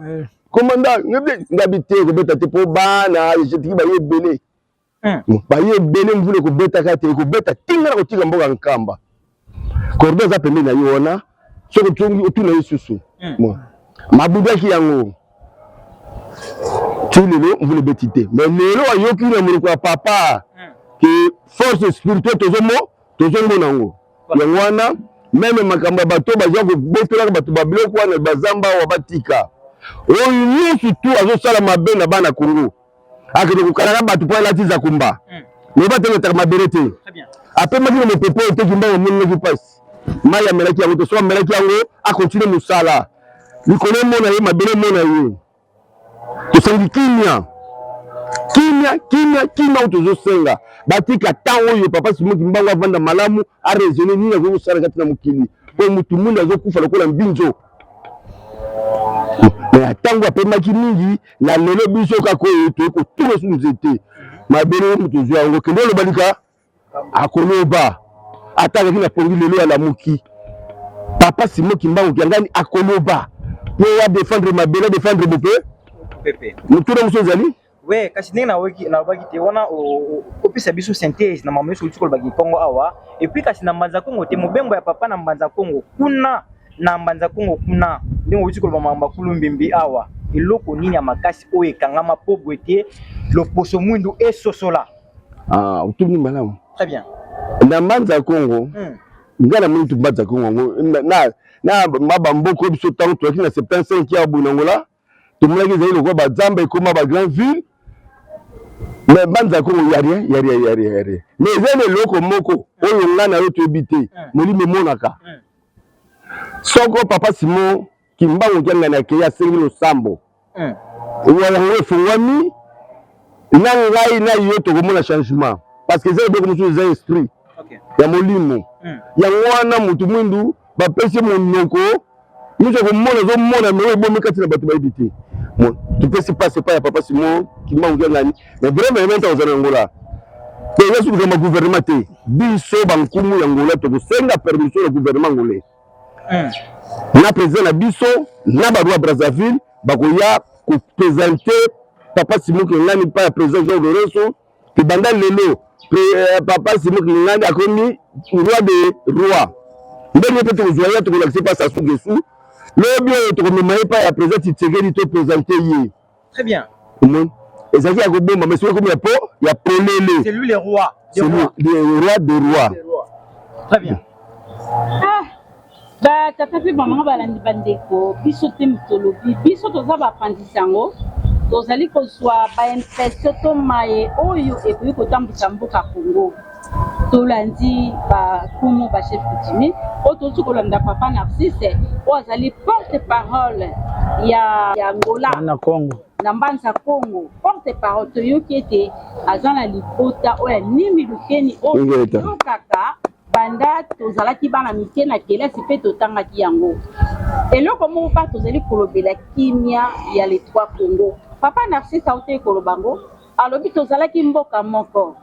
commandant ngabi te ko beta te po bana jetiki ba yebele baye bele mvule ko beta kate ko beta tinga ko tika mboka nkamba cordon za pembe na yona soko tungi otuna yesusu mabudaki yango tilelo mvule betite mais lelo ayoki na muloko ya papa que force spirituelle tozomo nango yango wana même makambo bato baza ko botola bato babiloko wana bazamba wa batika oyo nyonso tu azosala mabe na bana Kongo akende kokalaka bato po alatiza kumba mais bateletaka mabele te après maki na mopepe oyo teki mbango moneleki pasi mai amelaki yango toso amelaki yango akontinue mosala likolo mona ye mabele mona ye tosangi kimia oyo tozosenga batika ntango oyo papa Simoki Mbangu avanda malamu aresone nini azokosala kati na mokili po mutu mundu azokufa lokola mbinzo me ntango apemaki mingi na lelo biso kaka oyo toyekotuna su nzete mabele mutu ozwa yango kende oloba lika akoloba atakaki na pongi lelo alamuki papa Simoki Mbangu kiangani akoloba po adefendre mabele adefendre bope mutuna mosu ezali we kasi ndenge na obaki te wana opesa biso synthèse na mama yesu tukolo baki Kongo awa et puis kasi na mbanza Kongo te mobengo ya papa na mbanza Kongo kuna na mbanza Kongo kuna ndenge otukolo mama kulumbimbi awa eloko nini ya makasi oyo ekangama po bwete loposo mwindu esosola utuni malamu très bien na mbanza Kongo ngana muntu mbanza Kongo na mabamboko biso tango toki na 75 ya bunangola tomonaki ezali lokola bazamba ekoma ba grande ville mais mbanza Kongo ya rien mais ezali eloko moko oyo nga na yo toyebi te molimo emonaka soko papa Simoki Mbangu kianga na keya asengi losambo yango efungwami na ngai na yo tokomona changement parce que ezali biloko mosusu eza esprit ya molimo yango wana mutu mwindu bapesi monoko nyonso komona ozomona me oyo ebomi kati na bato bayebi te tupesi pase pa ya papa Simoki Mbangu kiangani mais vraiment ementa ozana ngola toza suluka ma gouvernement te biso bankumu ya ngola tokosenga permission ya gouvernement ngolais na président na biso na baroi Brazzaville bakoya koprésenter papa Simoki ngani pa ya président Jean Lorenzo ke banda lelo papa Simoki ngani akomi roi de roi ndenge pe tokozwaya tokolakisa pa Sassou Nguesso lobi oyo tokomema ye pa ya président Tshisekedi to présenter ye très bien ezalaki ya kobomba mais soki komi ya polele c'est lui le roi des rois très bien batata mpe bamama balandi bandeko biso te mitolobi biso toza bapandisi yango tozali kozwa baimpression to maye oyo ekoki kotambwisa mboka Kongo tolandi bakumu bachef coutumier oyo tozi kolanda papa Narcisse oyo azali porte parole ya Angola na mbanza Kongo porte parole toyoki ete aza na libota oyo ya Nimi Lukeni oyo yokaka banda tozalaki bana mike na kelasi mpe totangaki yango eloko moko mpa tozali kolobela kimia ya les trois Congo papa Narcisse aute koloba ngo alobi tozalaki mboka moko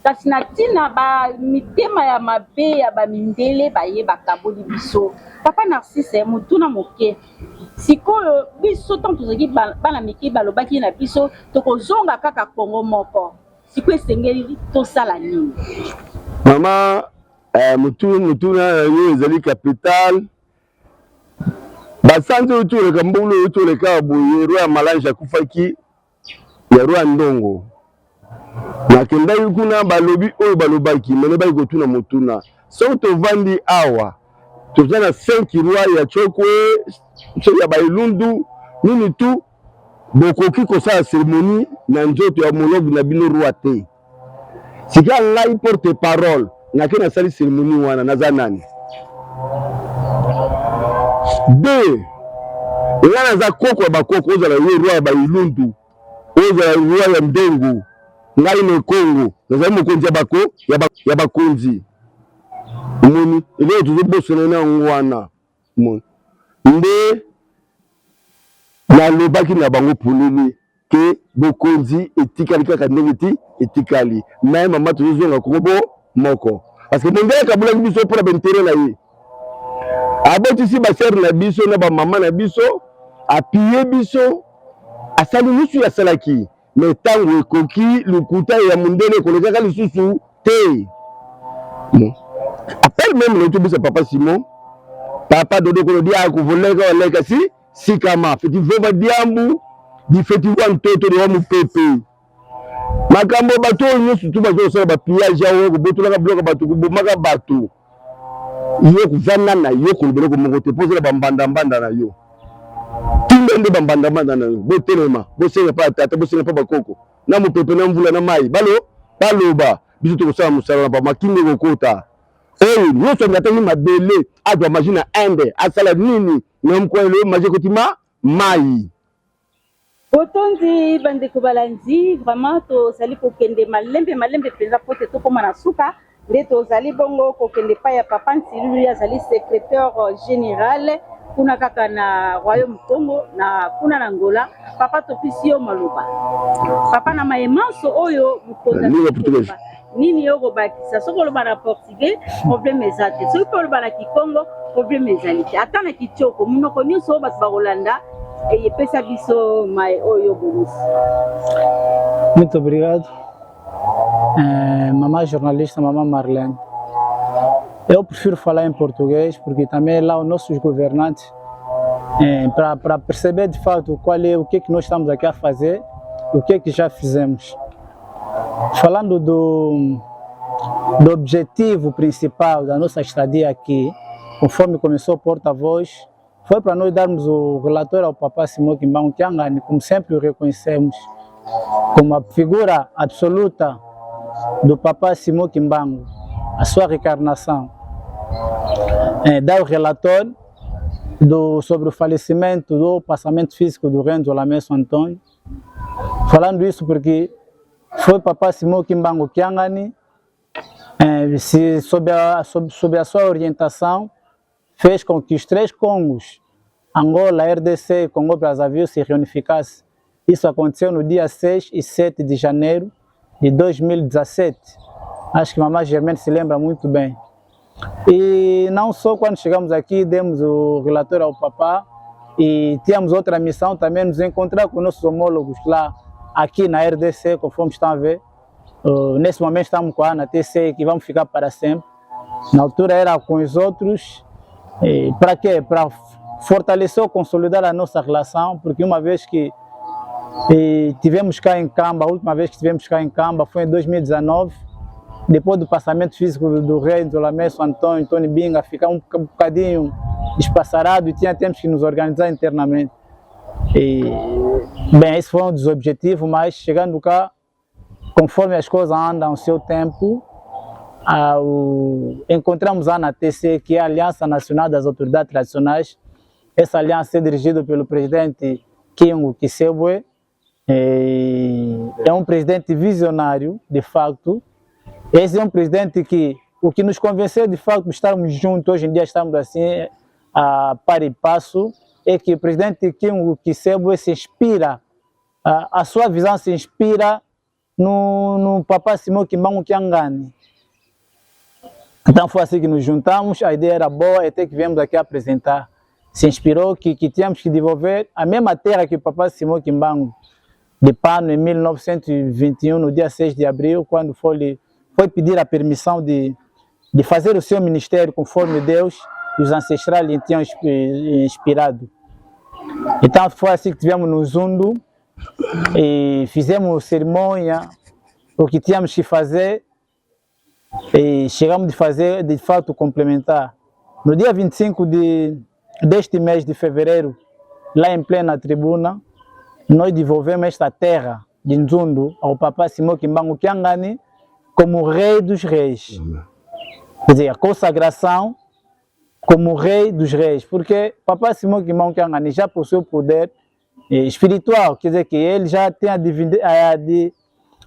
kasi na ntina bamitema ya mabe ya bamindele bayebaka boli biso papa Narcisse motuna moke sikoyo biso ntango tozalaki bana mike balobaki na biso tokozonga kaka Kongo moko sikoyo esengeli tosala nini mama mutuna yo ezali capital basanze oyo toleka mbula oyo toleka boye roi ya Malange akufaki ya roi Ndongo nakendaki kuna balobi oyo balobaki mene baki kotuna motuna soki tovandi awa toza na 5 roi ya Chokwe ya Bailundu nini tu bokoki kosala cérémonie na nzoto ya molobi na bino roi te sika ngai porte parole ngaki nasali cérémonie wana naza nani deux nga naza koko ya bakoko ozala yo roi ya Bailundu ozala roi ya Ndengu ngai na Kongo nazali mokonzi ya bakonzi moni eloko tozobosana na yango wana moni nde nalobaki na bango polele ke bokonzi etikali kaka ndenge etikali me mama tozozonga kongo moko parce que mondele kabulaki biso mpona baintere na ye abotisi basere na biso na bamama na biso appuye biso asali nyonso asalaki me ntango ekoki lukuta ya mondele ekolekaka lisusu te appelle même le tout papa Simon papa dodo ko dia ko voleka waleka si kama feti vova diambu di feti wan toto de mu pepe makambo bato nyusu tu bazo so ba pillage awo ko botula ka bloka bato ko bomaka bato yo ko vanna na yo ko belo ko mo te poser ba mbanda na yo timbe nde ba mbanda na yo botelema bosenga pa tata bosenga pa bakoko na mu pepe na mvula na mai baloba biso to ko sala musala ba makingo ko kota nyonso ngatani mabele adwa maji na inde asala nini na mkwelo maji kotima mai botondi bandeko balanzi vraiment tozali kokende malembe mpenza po te tokóma na suka nde tozali bongo kokende pa ya papa Nsilulu azali secrétaire général kuna kaka na royaume Congo na kuna na Angola papa topisi yo maloba papa na maemanso oyo bukoza nini yoko bakisa soko loba na portugais problème ezate soko loba na kikongo problème ezali ata na kichoko munoko nyonso bato bakolanda eyepesa biso mai oyo bonus. Muito obrigado mamãe jornalista, mamãe Marlene. Eu prefiro falar em português porque também lá os nossos governantes para perceber de fato qual é o que nós estamos aqui a fazer, o que já fizemos. Falando do objetivo principal da nossa estadia aqui, conforme começou o porta-voz, foi para nós darmos o relatório ao Papa Simão Kimbangu Kyangani, como sempre o reconhecemos, como a figura absoluta do Papa Simão Kimbangu, a sua reencarnação. Dar o relatório sobre o falecimento do passamento físico do Renzo Lamesso Antônio. Falando isso porque foi o Papa Simão Kimbangu Kyangani, sob a sua orientação, fez com que os 3 Congos, Angola, RDC e Congo-Brazzaville, se reunificassem. Isso aconteceu no dia 6 e 7 de janeiro de 2017. Acho que a mamãe Germaine se lembra muito bem. E não só quando chegamos aqui, demos o relatório ao papá e tínhamos outra missão também, nos encontrar com nossos homólogos lá, aqui na RDC, conforme estão a ver. Nesse momento estamos com a Ana TC, que vamos ficar para sempre. Na altura era com os outros. Para quê? Para fortalecer ou consolidar a nossa relação, porque uma vez que tivemos cá em Camba, a última vez que tivemos cá em Camba foi em 2019, depois do passamento físico do rei do Lamesso Antônio Binga, ficar um bocadinho espaçarado e temos que nos organizar internamente. Bem, esse foi um dos objetivos, mas chegando cá, conforme as coisas andam ao seu tempo, encontramos a ANATC, que é a Aliança Nacional das Autoridades Tradicionais. Essa aliança é dirigida pelo presidente Kingu Kisebwe. É um presidente visionário, de facto. Esse é um presidente que, o que nos convenceu de facto de estarmos juntos, hoje em dia estamos assim, a par e passo, é que o presidente Kingu Kisebwe se inspira, a sua visão se inspira no Papa Simão Kimbangu Kyangani. Então foi assim que nos juntamos, a ideia era boa, até que viemos aqui apresentar. Se inspirou que tínhamos que desenvolver a mesma terra que o Papa Simão Kimbangu de Pano em 1921, no dia 6 de abril, quando foi pedir a permissão de fazer o seu ministério conforme Deus e os ancestrais lhe tinham inspirado. Então foi assim que tivemos no Zundu e fizemos cerimônia, o que tínhamos que fazer. e chegamos de fazer de fato complementar. No dia 25 deste mês de fevereiro, lá em plena tribuna, nós devolvemos esta terra de Nzundu ao Papa Simão Kimbangu Kyangani como rei dos reis. Quer dizer, a consagração como rei dos reis, porque Papa Simão Kimbangu Kyangani já possui o poder espiritual, quer dizer que ele já tem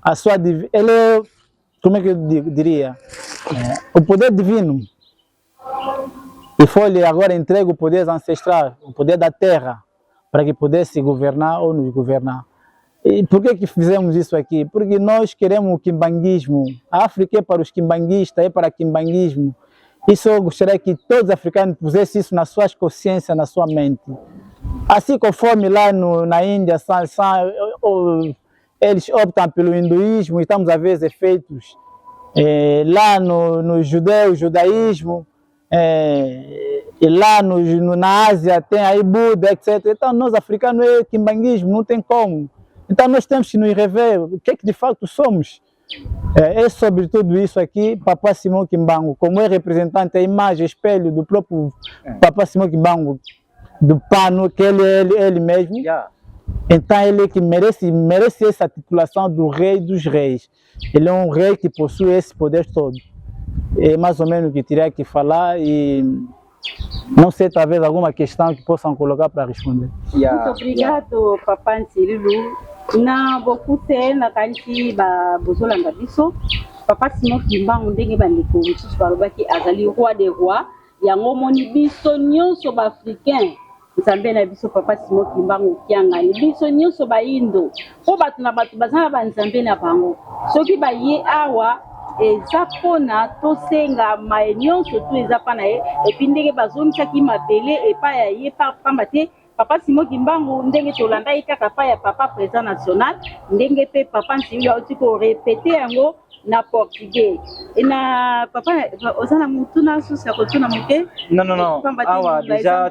a sua ele é, como é que eu diria, o poder divino, e foi-lhe agora entregue o poder ancestral, o poder da terra, para que pudesse governar ou nos governar. E por que fizemos isso aqui? Porque nós queremos o quimbanguismo. A África é para os quimbanguistas, é para o quimbanguismo. Isso eu gostaria que todos os africanos pusessem isso nas suas consciências, na sua mente. Assim conforme lá na Índia, eles optam pelo hinduísmo, e estamos a ver os efeitos. Lá no judaísmo, e lá na Ásia tem aí Buda, etc. Então nós africanos é quimbanguismo, não tem como. Então nós temos que nos rever o que é que de fato somos. É sobre tudo isso aqui, Papa Simão Kimbangu, como é representante, a imagem, espelho do próprio Papa Simão Kimbangu, do pano, que ele mesmo. Então ele que merece essa titulação do rei dos reis. Ele é um rei que possui esse poder todo. É mais ou menos o que teria que falar, e não sei, talvez alguma questão que possam colocar para responder. Muito obrigado, Papa Nsirilu. Na bokute na kanti ba bozolanda biso Papa Simão Kimbangu ndenge bandeko mosusu balobaki azali roi des rois, yango moni biso nyonso baafricain nzambe na biso Papa Simão Kimbangu Kyangani, biso nyonso baindo po bato na bato baza na banzambe na bango, soki baye awa eza mpona tosenga mae nyonso tu eza mpa na ye, epi ndenge bazongisaki mabele epai ya ye pamba te Papa Simão Kimbangu ndenge tolandaki kaka pa ya papa président national, ndenge pe Papa Nsirilu auti korepete yango na portugais. Na papa ozana mutuna susu ya kotuna muke? Non. Awa déjà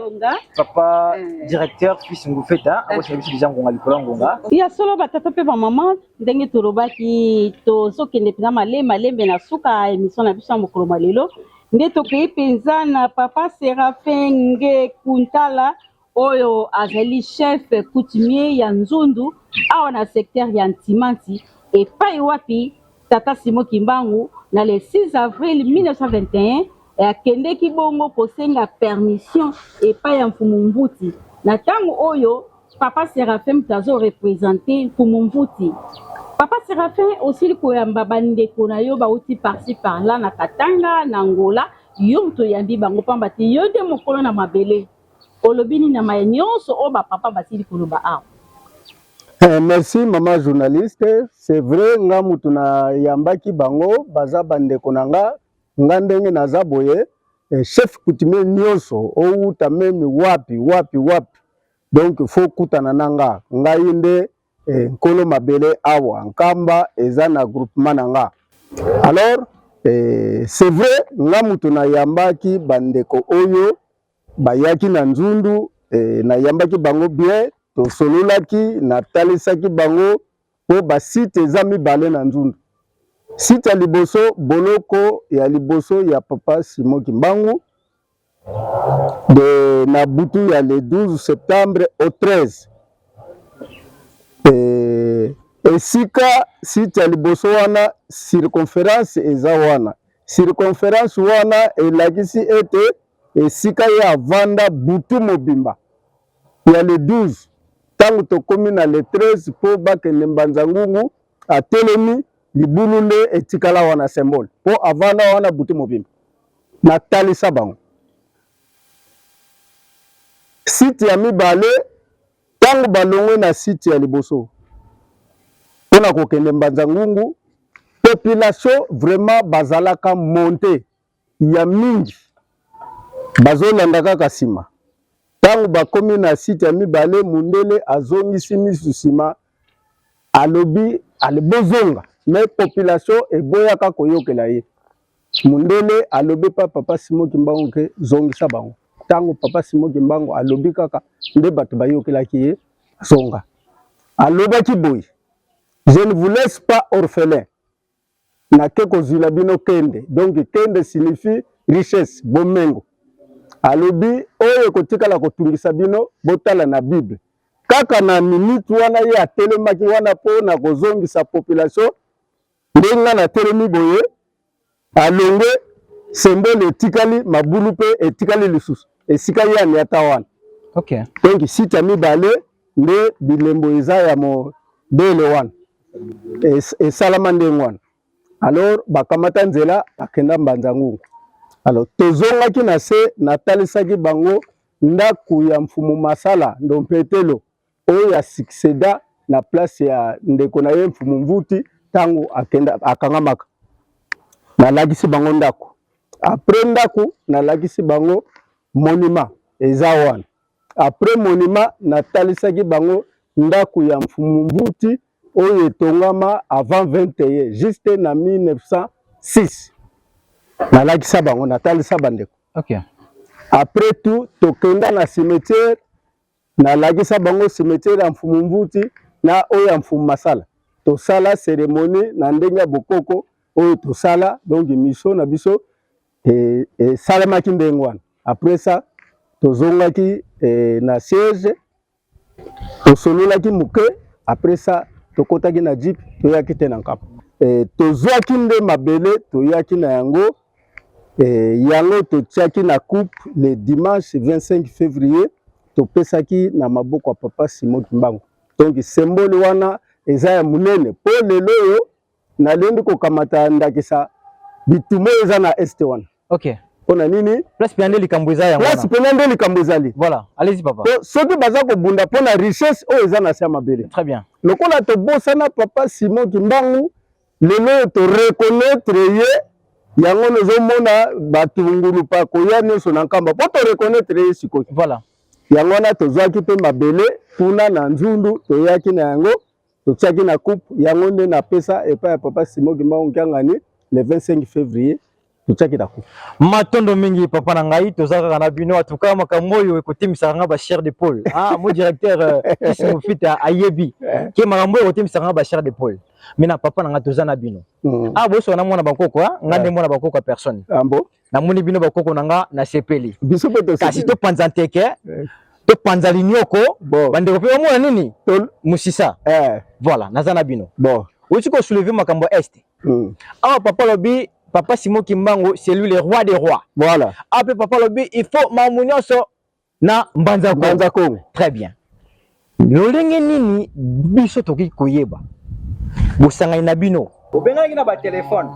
papa directeur fils ngufeta akoshaka biso déjà ngonga likolo ngonga. Ya solo batata pe ba mama ndenge tolobaki tozokende pena malembe na suka émission na biso ya mokolo malelo. Nde tokei penza na Papa Séraphin Nge Kuntala oyo azali chef coutumier ya Nzundu awa na secteur ya Ntimanti, epai wapi Tata Simão Kimbangu na le 6 avril 1921 akendeki bongo kosenga permission epai ya Mfumu Mbuti. Na tango oyo Papa Séraphin tazo représenter Mfumu Mbuti. Papa Séraphin aussi koyamba bandeko na yo bauti par-ci par-là na Katanga na Angola, yo to yambi bango pamba te yo de mokolo na mabele olobini na nyonso o ba papa basili koloba awa. Merci maman journaliste, c'est vrai nga mutu na yambaki bango baza bandeko nanga ndenge naza boye chef coutumier nyonso outa meme wapi donc faut kutana nanga ngai nde nkolo mabele awa nkamba eza na groupement nanga. Alors c'est vrai nga mutu na yambaki bandeko oyo bayaki na Nzundu, na yambaki bango bien, to sololaki na talisaki bango po ba site eza mibale na Nzundu. Site ya liboso boloko ya liboso ya Papa Simão Kimbangu de na butu ya le 12 septembre au 13. Esika site ya liboso wana circonférence eza wana. Circonférence wana elakisi ete esika ya vanda butu mobimba ya le 12 tangu tokomi na le 13 po bakende Mbanza Ngungu atelemi libulu nde etikala wana symbole po avanda wana butu mobimba na talisa bango. Site ya mibale tangu balongwe na site ya liboso pona kokende Mbanza Ngungu, population vraiment bazalaka monte ya mingi bazolanda kaka sima. Tangu bakomi na site ya mibale mundele azongisi misu sima alobi alibozonga mais population eboyaka koyokela ye. Mundele alobi pa Papa Simão Kimbangu ke zongisa bango. Tangu Papa Simão Kimbangu alobi kaka nde bato bayokelaki ye zonga. Alobaki boy, je ne vous laisse pas orphelin. na ke kozwila bino kende. Donc kende signifie richesse, bomengo. Alobi oyo kotikala kotungisa bino botala na Bible. Kaka na minute wana ye atelemaki wana po na kozongisa population ndenga na telemi boye alongwe symbole etikali mabulu pe etikali lisusu esika ya ni ata wana. OK. Donc site mibale nde bilembo eza ya mo dele wana. Salama ndengo wana. Alors bakamata nzela akenda Mbanzangungu. Alors tozongaki na se natalisaki bango ndaku ya mfumu Masala Ndompetelo oyo ya succéda na place ya ndeko na ye mfumu Mvuti tangu akenda akangamaka. Nalakisi bango ndaku. Après ndaku nalakisi bango monument eza wana. Après monument natalisaki bango ndaku ya mfumu Mvuti oyo etongama avant 21 juste na 1906. Nalakisa bango natalisa bandeko. OK. Après tout tokenda na cimetière nalakisa bango cimetière ya mfumu Mvuti na oyo ya mfumu Masala. Tosala cérémonie na ndenge ya bokoko oyo tosala donc mission na biso salamaki ndenge wana. Après ça tozongaki na siège tosololaki muke. Après ça tokotaki na jeep toyaki te na nkampo. Tozwaki nde mabele toyaki na yango. Yango totiaki na coupe le dimanche 25 février topesaki na maboko ya papa Simon Kimbangu. Donc symbole wana eza ya munene po lelo yo nalendi kokamata ndakisa bitumo eza na este wana. OK. Pona nini? Place Piande likambo eza yango. Place Piande likambo ezali. Voilà, allez-y papa. Soki baza ko bunda pona richesse o eza na se mabele. Très bien. Lokola to bosana papa Simon Kimbangu lelo to reconnaître ye yango nozomona batungulu pa koya nyonso na nkamba po to reconnaître ye sikoki. Voilà. Yango na tozwaki pe mabele tuna na nzundu toyaki na yango totiaki na coupe yango nde na pesa epa ya papa Simon Kimbangu Kiangani le 25 février totiaki na coupe. Matondo mingi papa na ngai tozaka na bino atuka makambo oyo ekotimisa nga ba chair de Paul. Ah mon directeur Kisimo Fita ayebi ke makambo oyo ekotimisa nga ba chair de Paul. Mina papa na nga tozana bino. Ah boso na mwana bakoko ngande mwana bakoko personne. Ambo na moni bino bakoko na nga na sepeli. Biso pe to kasi to panza nteke to panza linyoko bande ko pe mwana nini musisa. Voilà nazana bino. Bon Ochi ko soulever makambo est. Ah papa lobi papa Simon Kimbangu c'est lui le roi des rois. Voilà. Après papa lobi il faut mamunyoso na Mbanzangungu. Très bien. Lolenge nini biso toki koyeba. Bosanga ina bino. Obengaki na ba téléphone.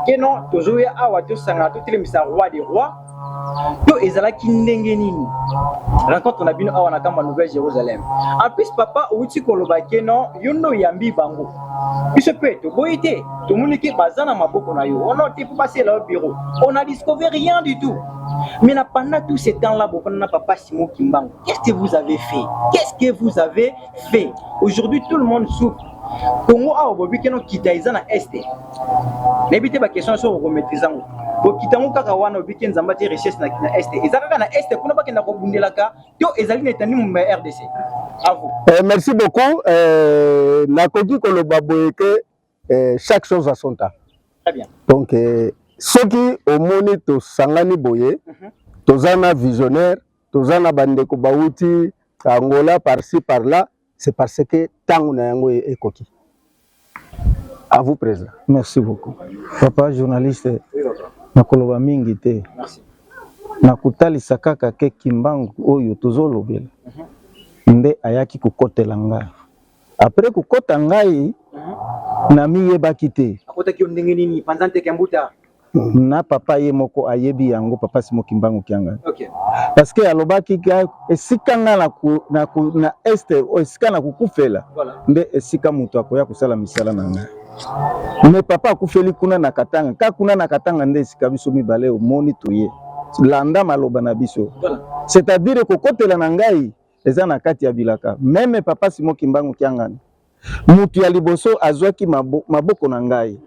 Keno tozoya awa to sanga to telemisa roi des rois. To ezalaki ndenge nini. Rencontre na bino awa na kamba Nouvelle Jérusalem. En plus papa outi koloba keno yondo yambi bango. Biso pe to boyite to muniki bazana maboko na yo. On a été passer là au bureau. On a découvert rien du tout. Mais pendant tout ce temps-là, papa Simon Kimbangu, qu'est-ce que vous avez fait? Qu'est-ce que vous avez fait? Aujourd'hui, tout le monde souffre. Congo a obobi keno kitaiza na este. Nebite ba question sur remetizango. Bo kitango kaka wana obi nzamba te richesse na este. Ezaka na este kuna bakenda ko bundelaka to ezali na tani mu RDC. À vous. Merci beaucoup. Nakoki koloba boye que chaque chose a son temps. Très bien. Donc soki omoni to sangani boye tozana visionnaire tozana bandeko bauti Angola par-ci par-là. C'est parce que tant on a un coquille. À vous, président. Merci beaucoup. Papa, journaliste, nakoloba mingi te. Merci. Nakutalisa kaka ke Kimbangu oyo tozolobela. Nde ayaki kukotela ngai. Après kukota ngai, na miyebaki te. Akotaki ndenge nini panzante kembuta. Na papa ye moko ayebi yango papa Simon Kimbangu Kiangani. OK. Parce que alobaki esika nga na este esika na kukufela. Voilà. Nde esika mutu akoya kusala misala na nga. Mais papa akufeli kuna na Katanga. Ka kuna na Katanga nde esika biso mibale omoni toye. Landa maloba na biso. Voilà. C'est-à-dire kokotela na ngai eza na kati ya bilaka. Même papa Simon Kimbangu Kiangani. Mutu ya liboso azwaki maboko na ngai.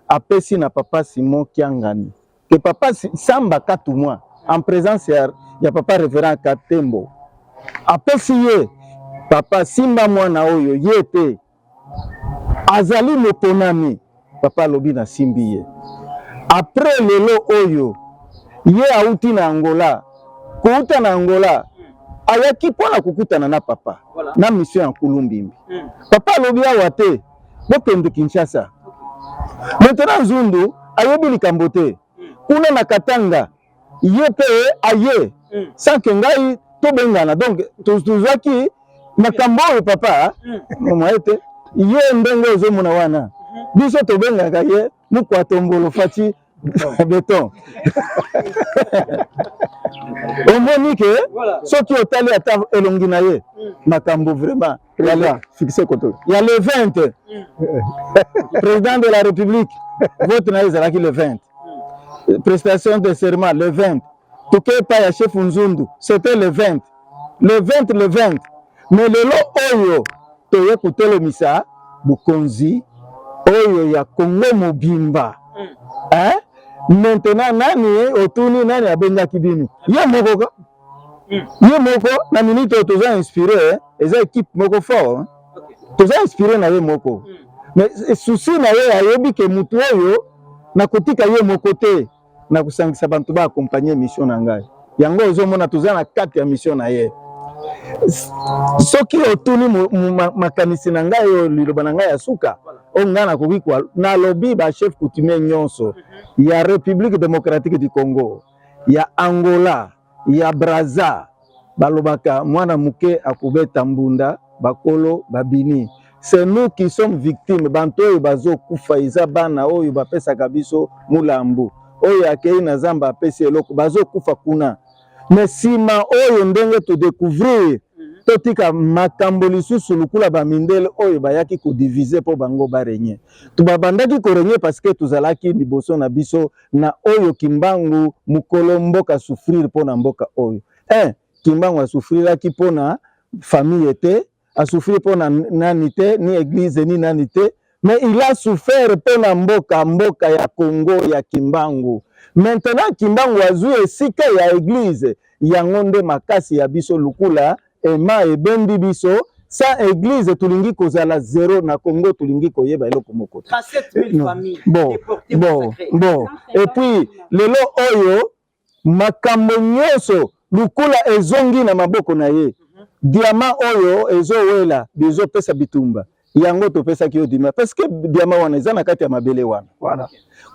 Apesi na papa Simon Kiangani. Que papa Samba Katumwa en présence ya papa révérend Katembo. Apesi ye papa Simba mwana oyo yete azali motonami papa alobi na simbi ye après lelo oyo ye auti na Angola kuuta na Angola ayaki mpona kukutana na papa na mission ya Kulumbimbi papa alobi awa te bokende Kinshasa maintenant Nzundu ayebi likambo te kuna na Katanga ye pe aye sanke ngai tobengana donc tozwaki makambo oyo papa mwa ete ye ndenge ozomona wana biso tobengaka ye mukwatombolo fati beton omoni ke soki otali ata elongi na ye makambo vraiment yale fixe koto ya le 20 président de la République vote na ezalaki le 20 prestation de serment le 20 toke pa ya chef Nzundu c'était le 20 mais lelo oyo toye kotelemisa bukonzi oyo ya Congo mobimba hein maintenant nani otuni nani abengaki bino ye moko na minute toza inspiré eza équipe moko fort toza inspiré na ye moko mais souci na ye ayebi ke mutu oyo na kotika ye moko te na kusangisa bantu ba accompagner mission na ngai yango ozomona toza na kati ya mission na ye soki otuni makanisi na ngai oyo liloba na ngai ya suka o nga na koki kwa na lobi ba chef coutumier nyonso ya République démocratique du Congo ya Angola ya Brazza balobaka mwana muke akubeta mbunda bakolo babini c'est nous qui sommes victimes bantu oyo bazokufa iza bana oyo bapesaka biso mulambu oyo akei na zamba apesi eloko bazokufa kuna mais sima oyo ndenge to découvrir totika makambo lisusu lukula bamindele oyo bayaki kodiviser po bango barenye tubabandaki korenye parce que tuzalaki liboso na biso na oyo Kimbangu mukolo mboka souffrir po na mboka oyo Kimbangu asouffriraki po na famille te asouffrir po na nani te ni église ni nani te mais il a souffert po na mboka ya Congo ya Kimbangu maintenant Kimbangu azui esika ya église yango nde makasi ya biso lukula ema ebendi biso sa église tulingi kozala zéro na Congo tulingi koyeba eloko moko 37 000 familles bon et puis lelo oyo makambo nyonso lukula ezongi na maboko na ye diamant oyo ezowela bizopesa bitumba yango topesaki yo dima parce que diamant wana eza na kati ya mabele wana voilà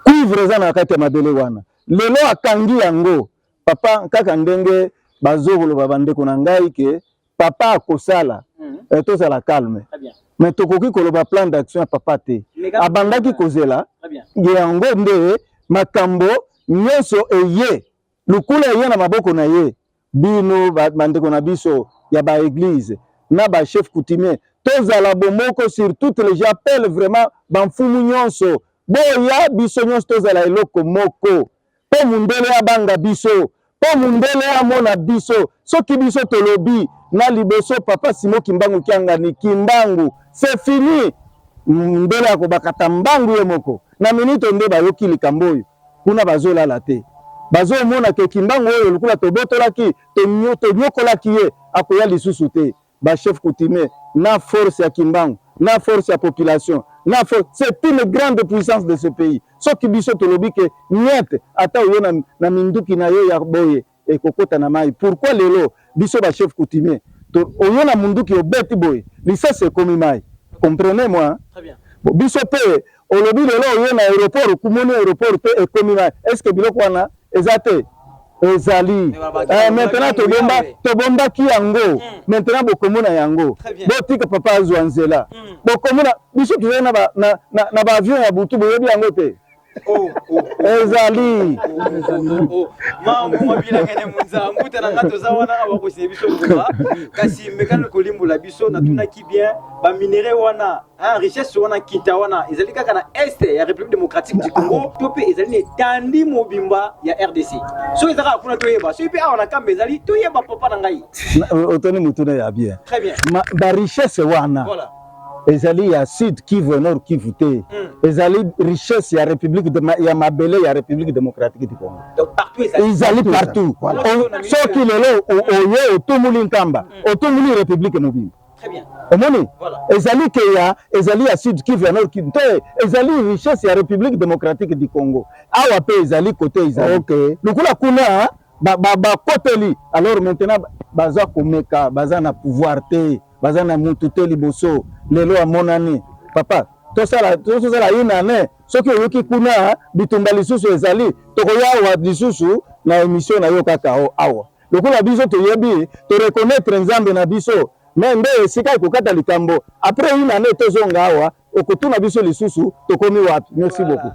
cuivre eza na kati ya mabele wana lelo akangi yango papa kaka ndenge bazokoloba bandeko na ngai ke papa akosala tozala calme mais tokoki koloba plan d'action ya papa te abandaki kozela yango nde makambo nyonso eye lukula eye na maboko na ye bino bandeko na biso ya ba église na ba chef coutumier tozala bomoko sur toutes les j'appelle vraiment bamfumu nyonso boya biso nyonso tozala eloko moko po mundele abanga biso po mundele amona biso soki biso tolobi na liboso papa Simon Kimbangu Kiangani Kimbangu c'est fini mundele akobakata mbangu ye moko na minute nde bayoki likambo oyo kuna bazolala te bazomona ke Kimbangu oyo lukula tobotolaki tonyokolaki ye akoya lisusu te ba chef coutumier na force ya Kimbangu na force ya population na force c'est une grande puissance de ce pays soki biso tolobi ke nyete ata oyo na minduki na yo ya boye ekokota na mai pourquoi lelo biso ba chef coutumier oyo na munduki obeti boye lisase ekomi mai comprenez-moi très bien biso pe olobi lelo oyo na aéroport kumoni aéroport te ekomi mai est-ce que biloko wana eza te ezali maintenant tobombaki yango maintenant bokomona yango botika papa azwa nzela bokomona biso toza na baavion ya butu boyebi yango te ezali mambo mabila ngene munzangu tena ngato za wana abakosi biso ngoma kasi mekano kolimbola biso na tunaki bien ba minéraux wana richesse wana kita wana ezali kaka na est ya République démocratique du Congo topé ezali ne tandi mobimba ya RDC so ezaka kuna toyeba so ipi awana kambe ezali toyeba papa na ngai otoni mutuna ya bien très bien ba richesse wana voilà ezali ya Sud Kivu Nord Kivu te ezali richesse ya République ya mabele ya République démocratique du Congo donc partout ezali partout soki lelo oyo otumuli nkamba otumuli République mobimba Très bien. Omoni Voilà. ezali keya ezali ya Sud Kivu ya Nord Kivu to ezali richesse ya République démocratique du Congo awa pe ezali côté ezali Ok. lokula kuna ba koteli alors maintenant baza komeka baza na pouvoir te baza na mutu te liboso lelo amonani papa tosala inane soki oyoki kuna bitumba lisusu ezali tokoya awa lisusu na émission na yo kaka awa lokola biso toyebi to reconnaître nzambe na biso mais nde esika ekokata likambo après inane tozonga awa okotuna biso lisusu tokomi wapi. Merci beaucoup.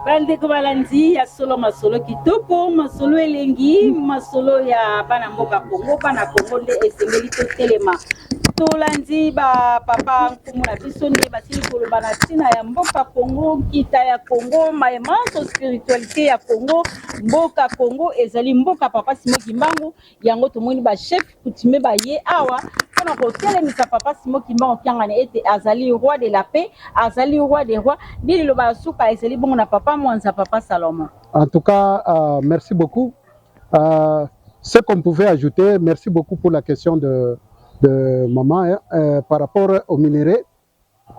bandeko balandi ya solo masolo kitoko masolo elengi masolo ya bana mboka Kongo bana Kongo nde esengeli totelema tolandi bapapa nkumu na biso nde basili koloba na ntina ya mboka Kongo kita ya Kongo maemanso spiritualité ya Kongo mboka Kongo ezali mboka Papa Simon Kimbangu yango tomoni bachef coutumier baye awa mpona kotelemisa Papa Simon Kimbangu kiangana ete azali roi de la paix azali roi des rois ndi liloba ya suka ezali bongo na Papa Mwanza Papa Salomon. En tout cas, merci beaucoup. Ce qu'on pouvait ajouter, merci beaucoup pour la question de maman par rapport aux minéraux.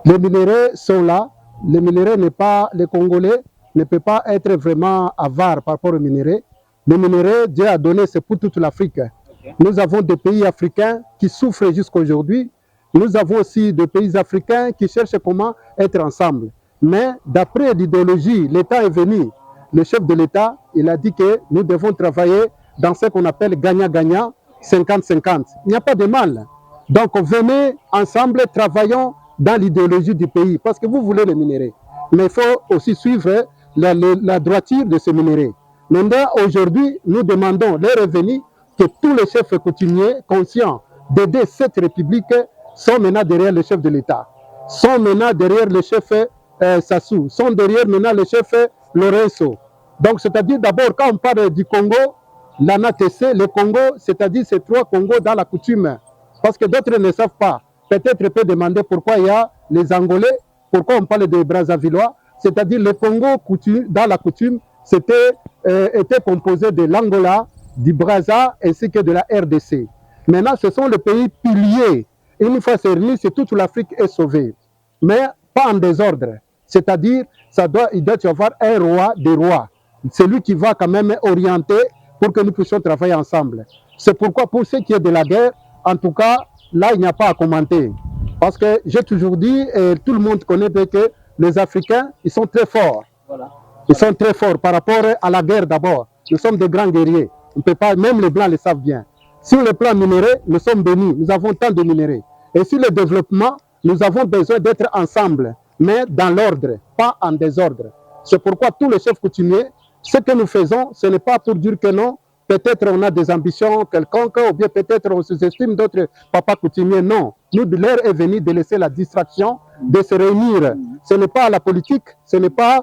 Les minéraux sont là. Les minéraux n'est pas, les Congolais ne peuvent pas être vraiment avares par rapport aux minéraux. Les minéraux, Dieu a donné, c'est pour toute l'Afrique. Okay. Nous avons des pays africains qui souffrent jusqu'à aujourd'hui. Nous avons aussi des pays africains qui cherchent comment être ensemble. Mais d'après l'idéologie, l'État est venu. Le chef de l'État, il a dit que nous devons travailler dans ce qu'on appelle gagnant-gagnant, 50-50. Il n'y a pas de mal. Donc venez ensemble, travaillons dans l'idéologie du pays, parce que vous voulez les minéraux. Mais il faut aussi suivre la droiture de ces minéraux. Maintenant, aujourd'hui, nous demandons les revenus que tous les chefs coutumiers, conscients d'aider cette république, sont maintenant derrière le chef de l'État, sont maintenant derrière le chef Sassou, sont derrière maintenant le chef Lorenzo. Donc, c'est-à-dire d'abord, quand on parle du Congo, l'ANATC, le Congo, c'est-à-dire ces trois Congos dans la coutume. Parce que d'autres ne savent pas. Peut-être peut demander pourquoi il y a les Angolais, pourquoi on parle des Brazzavillois. C'est-à-dire le Congo, dans la coutume, était composé de l'Angola, du Brazza ainsi que de la RDC. Maintenant, ce sont les pays piliers. Une fois c'est réuni, c'est toute l'Afrique est sauvée. Mais pas en désordre. C'est-à-dire, il doit y avoir un roi des rois. C'est lui qui va quand même orienter pour que nous puissions travailler ensemble. C'est pourquoi, pour ce qui est de la guerre, en tout cas, là, il n'y a pas à commenter. Parce que j'ai toujours dit, et tout le monde connaît que les Africains, ils sont très forts. Voilà. Ils sont très forts par rapport à la guerre d'abord. Nous sommes des grands guerriers. On peut pas, même les Blancs le savent bien. Sur le plan minéraux, nous sommes bénis. Nous avons tant de minéraux. Et sur le développement, nous avons besoin d'être ensemble, mais dans l'ordre, pas en désordre. C'est pourquoi tous les chefs coutumiers, ce que nous faisons, ce n'est pas pour dire que non, peut-être on a des ambitions quelconques, ou bien peut-être on sous-estime d'autres papas coutumiers. Non, nous, l'heure est venue de laisser la distraction, de se réunir. Ce n'est pas la politique, ce n'est pas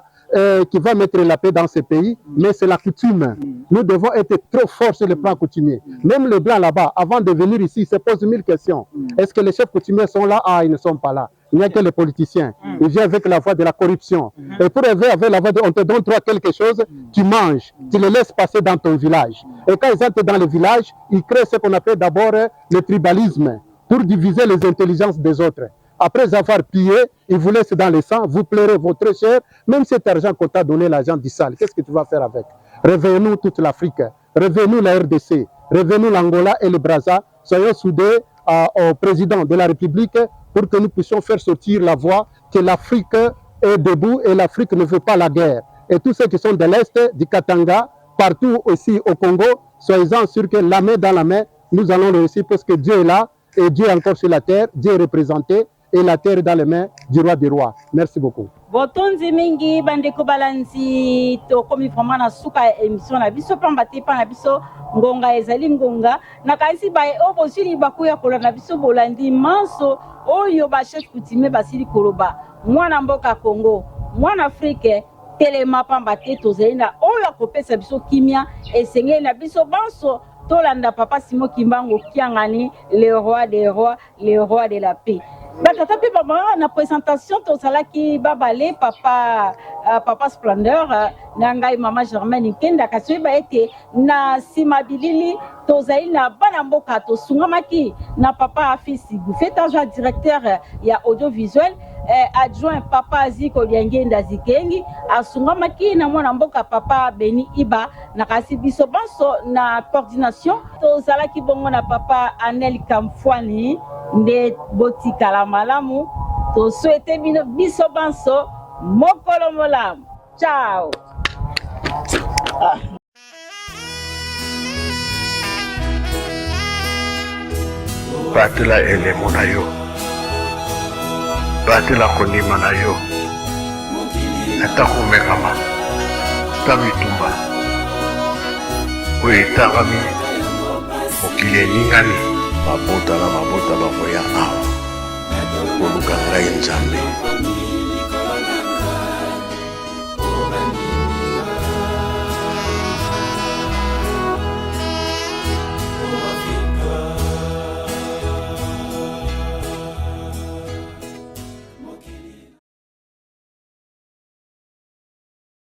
qui va mettre la paix dans ces pays, mais c'est la coutume. Nous devons être trop forts sur le plan coutumier. Même les Blancs là-bas, avant de venir ici, se posent 1000 questions. Est-ce que les chefs coutumiers sont là? Ah, ils ne sont pas là. Il n'y a que les politiciens. Ils viennent avec la voie de la corruption. Et pour arriver avec la voie de... On te donne quelque chose, tu manges, tu les laisses passer dans ton village. Et quand ils entrent dans le village, ils créent ce qu'on appelle d'abord le tribalisme, pour diviser les intelligences des autres. Après avoir pillé, ils vous laissent dans le sang, vous pleurez votre cher, même cet argent qu'on t'a donné, l'argent du sale, qu'est-ce que tu vas faire avec? Revenons toute l'Afrique, revenons la RDC, revenons l'Angola et le Brazza, soyons soudés au président de la République pour que nous puissions faire sortir la voix que l'Afrique est debout et l'Afrique ne veut pas la guerre. Et tous ceux qui sont de l'Est, du Katanga, partout aussi au Congo, soyez-en sûrs que la main dans la main, nous allons réussir parce que Dieu est là et Dieu est encore sur la terre, Dieu est représenté. Et la terre est dans les mains du roi des rois. Merci beaucoup. Botonzi mingi bandeko balanzi to komi vraiment na suka émission na biso pamba te pa na biso ngonga ezali ngonga na kanisi ba o bosili bakuya kola na biso bolandi manso oyo ba chef coutumier basili koloba mwana mboka Congo mwana Afrique telema pamba te tozeli na oyo kopesa biso kimia esengeli na biso banso tolanda Papa Simon Kimbangu kiangani le roi des rois le roi de la paix. Batata pe baba na présentation tozalaki babale papa Splendeur na ngai mama Germaine Kenda kasi ba ete na simabilili tozali na bana mboka tosungamaki na papa afisi Bufeta Jean directeur ya audiovisuel adjoint papa Aziko Liangenda Zikengi asungamaki na mwana mboka papa Beni Iba na kasi biso banso na coordination tozalaki bongo na papa Anel Kamfwani nde botikala malamu to souhaite biso banso mokolo molamu. Ciao. batela elemo na yo, batela kondima na yo, ata komekama ta bitumba oyo etangami mokili eningani. mabota na mabota bakoya awa koluka ngai Nzambe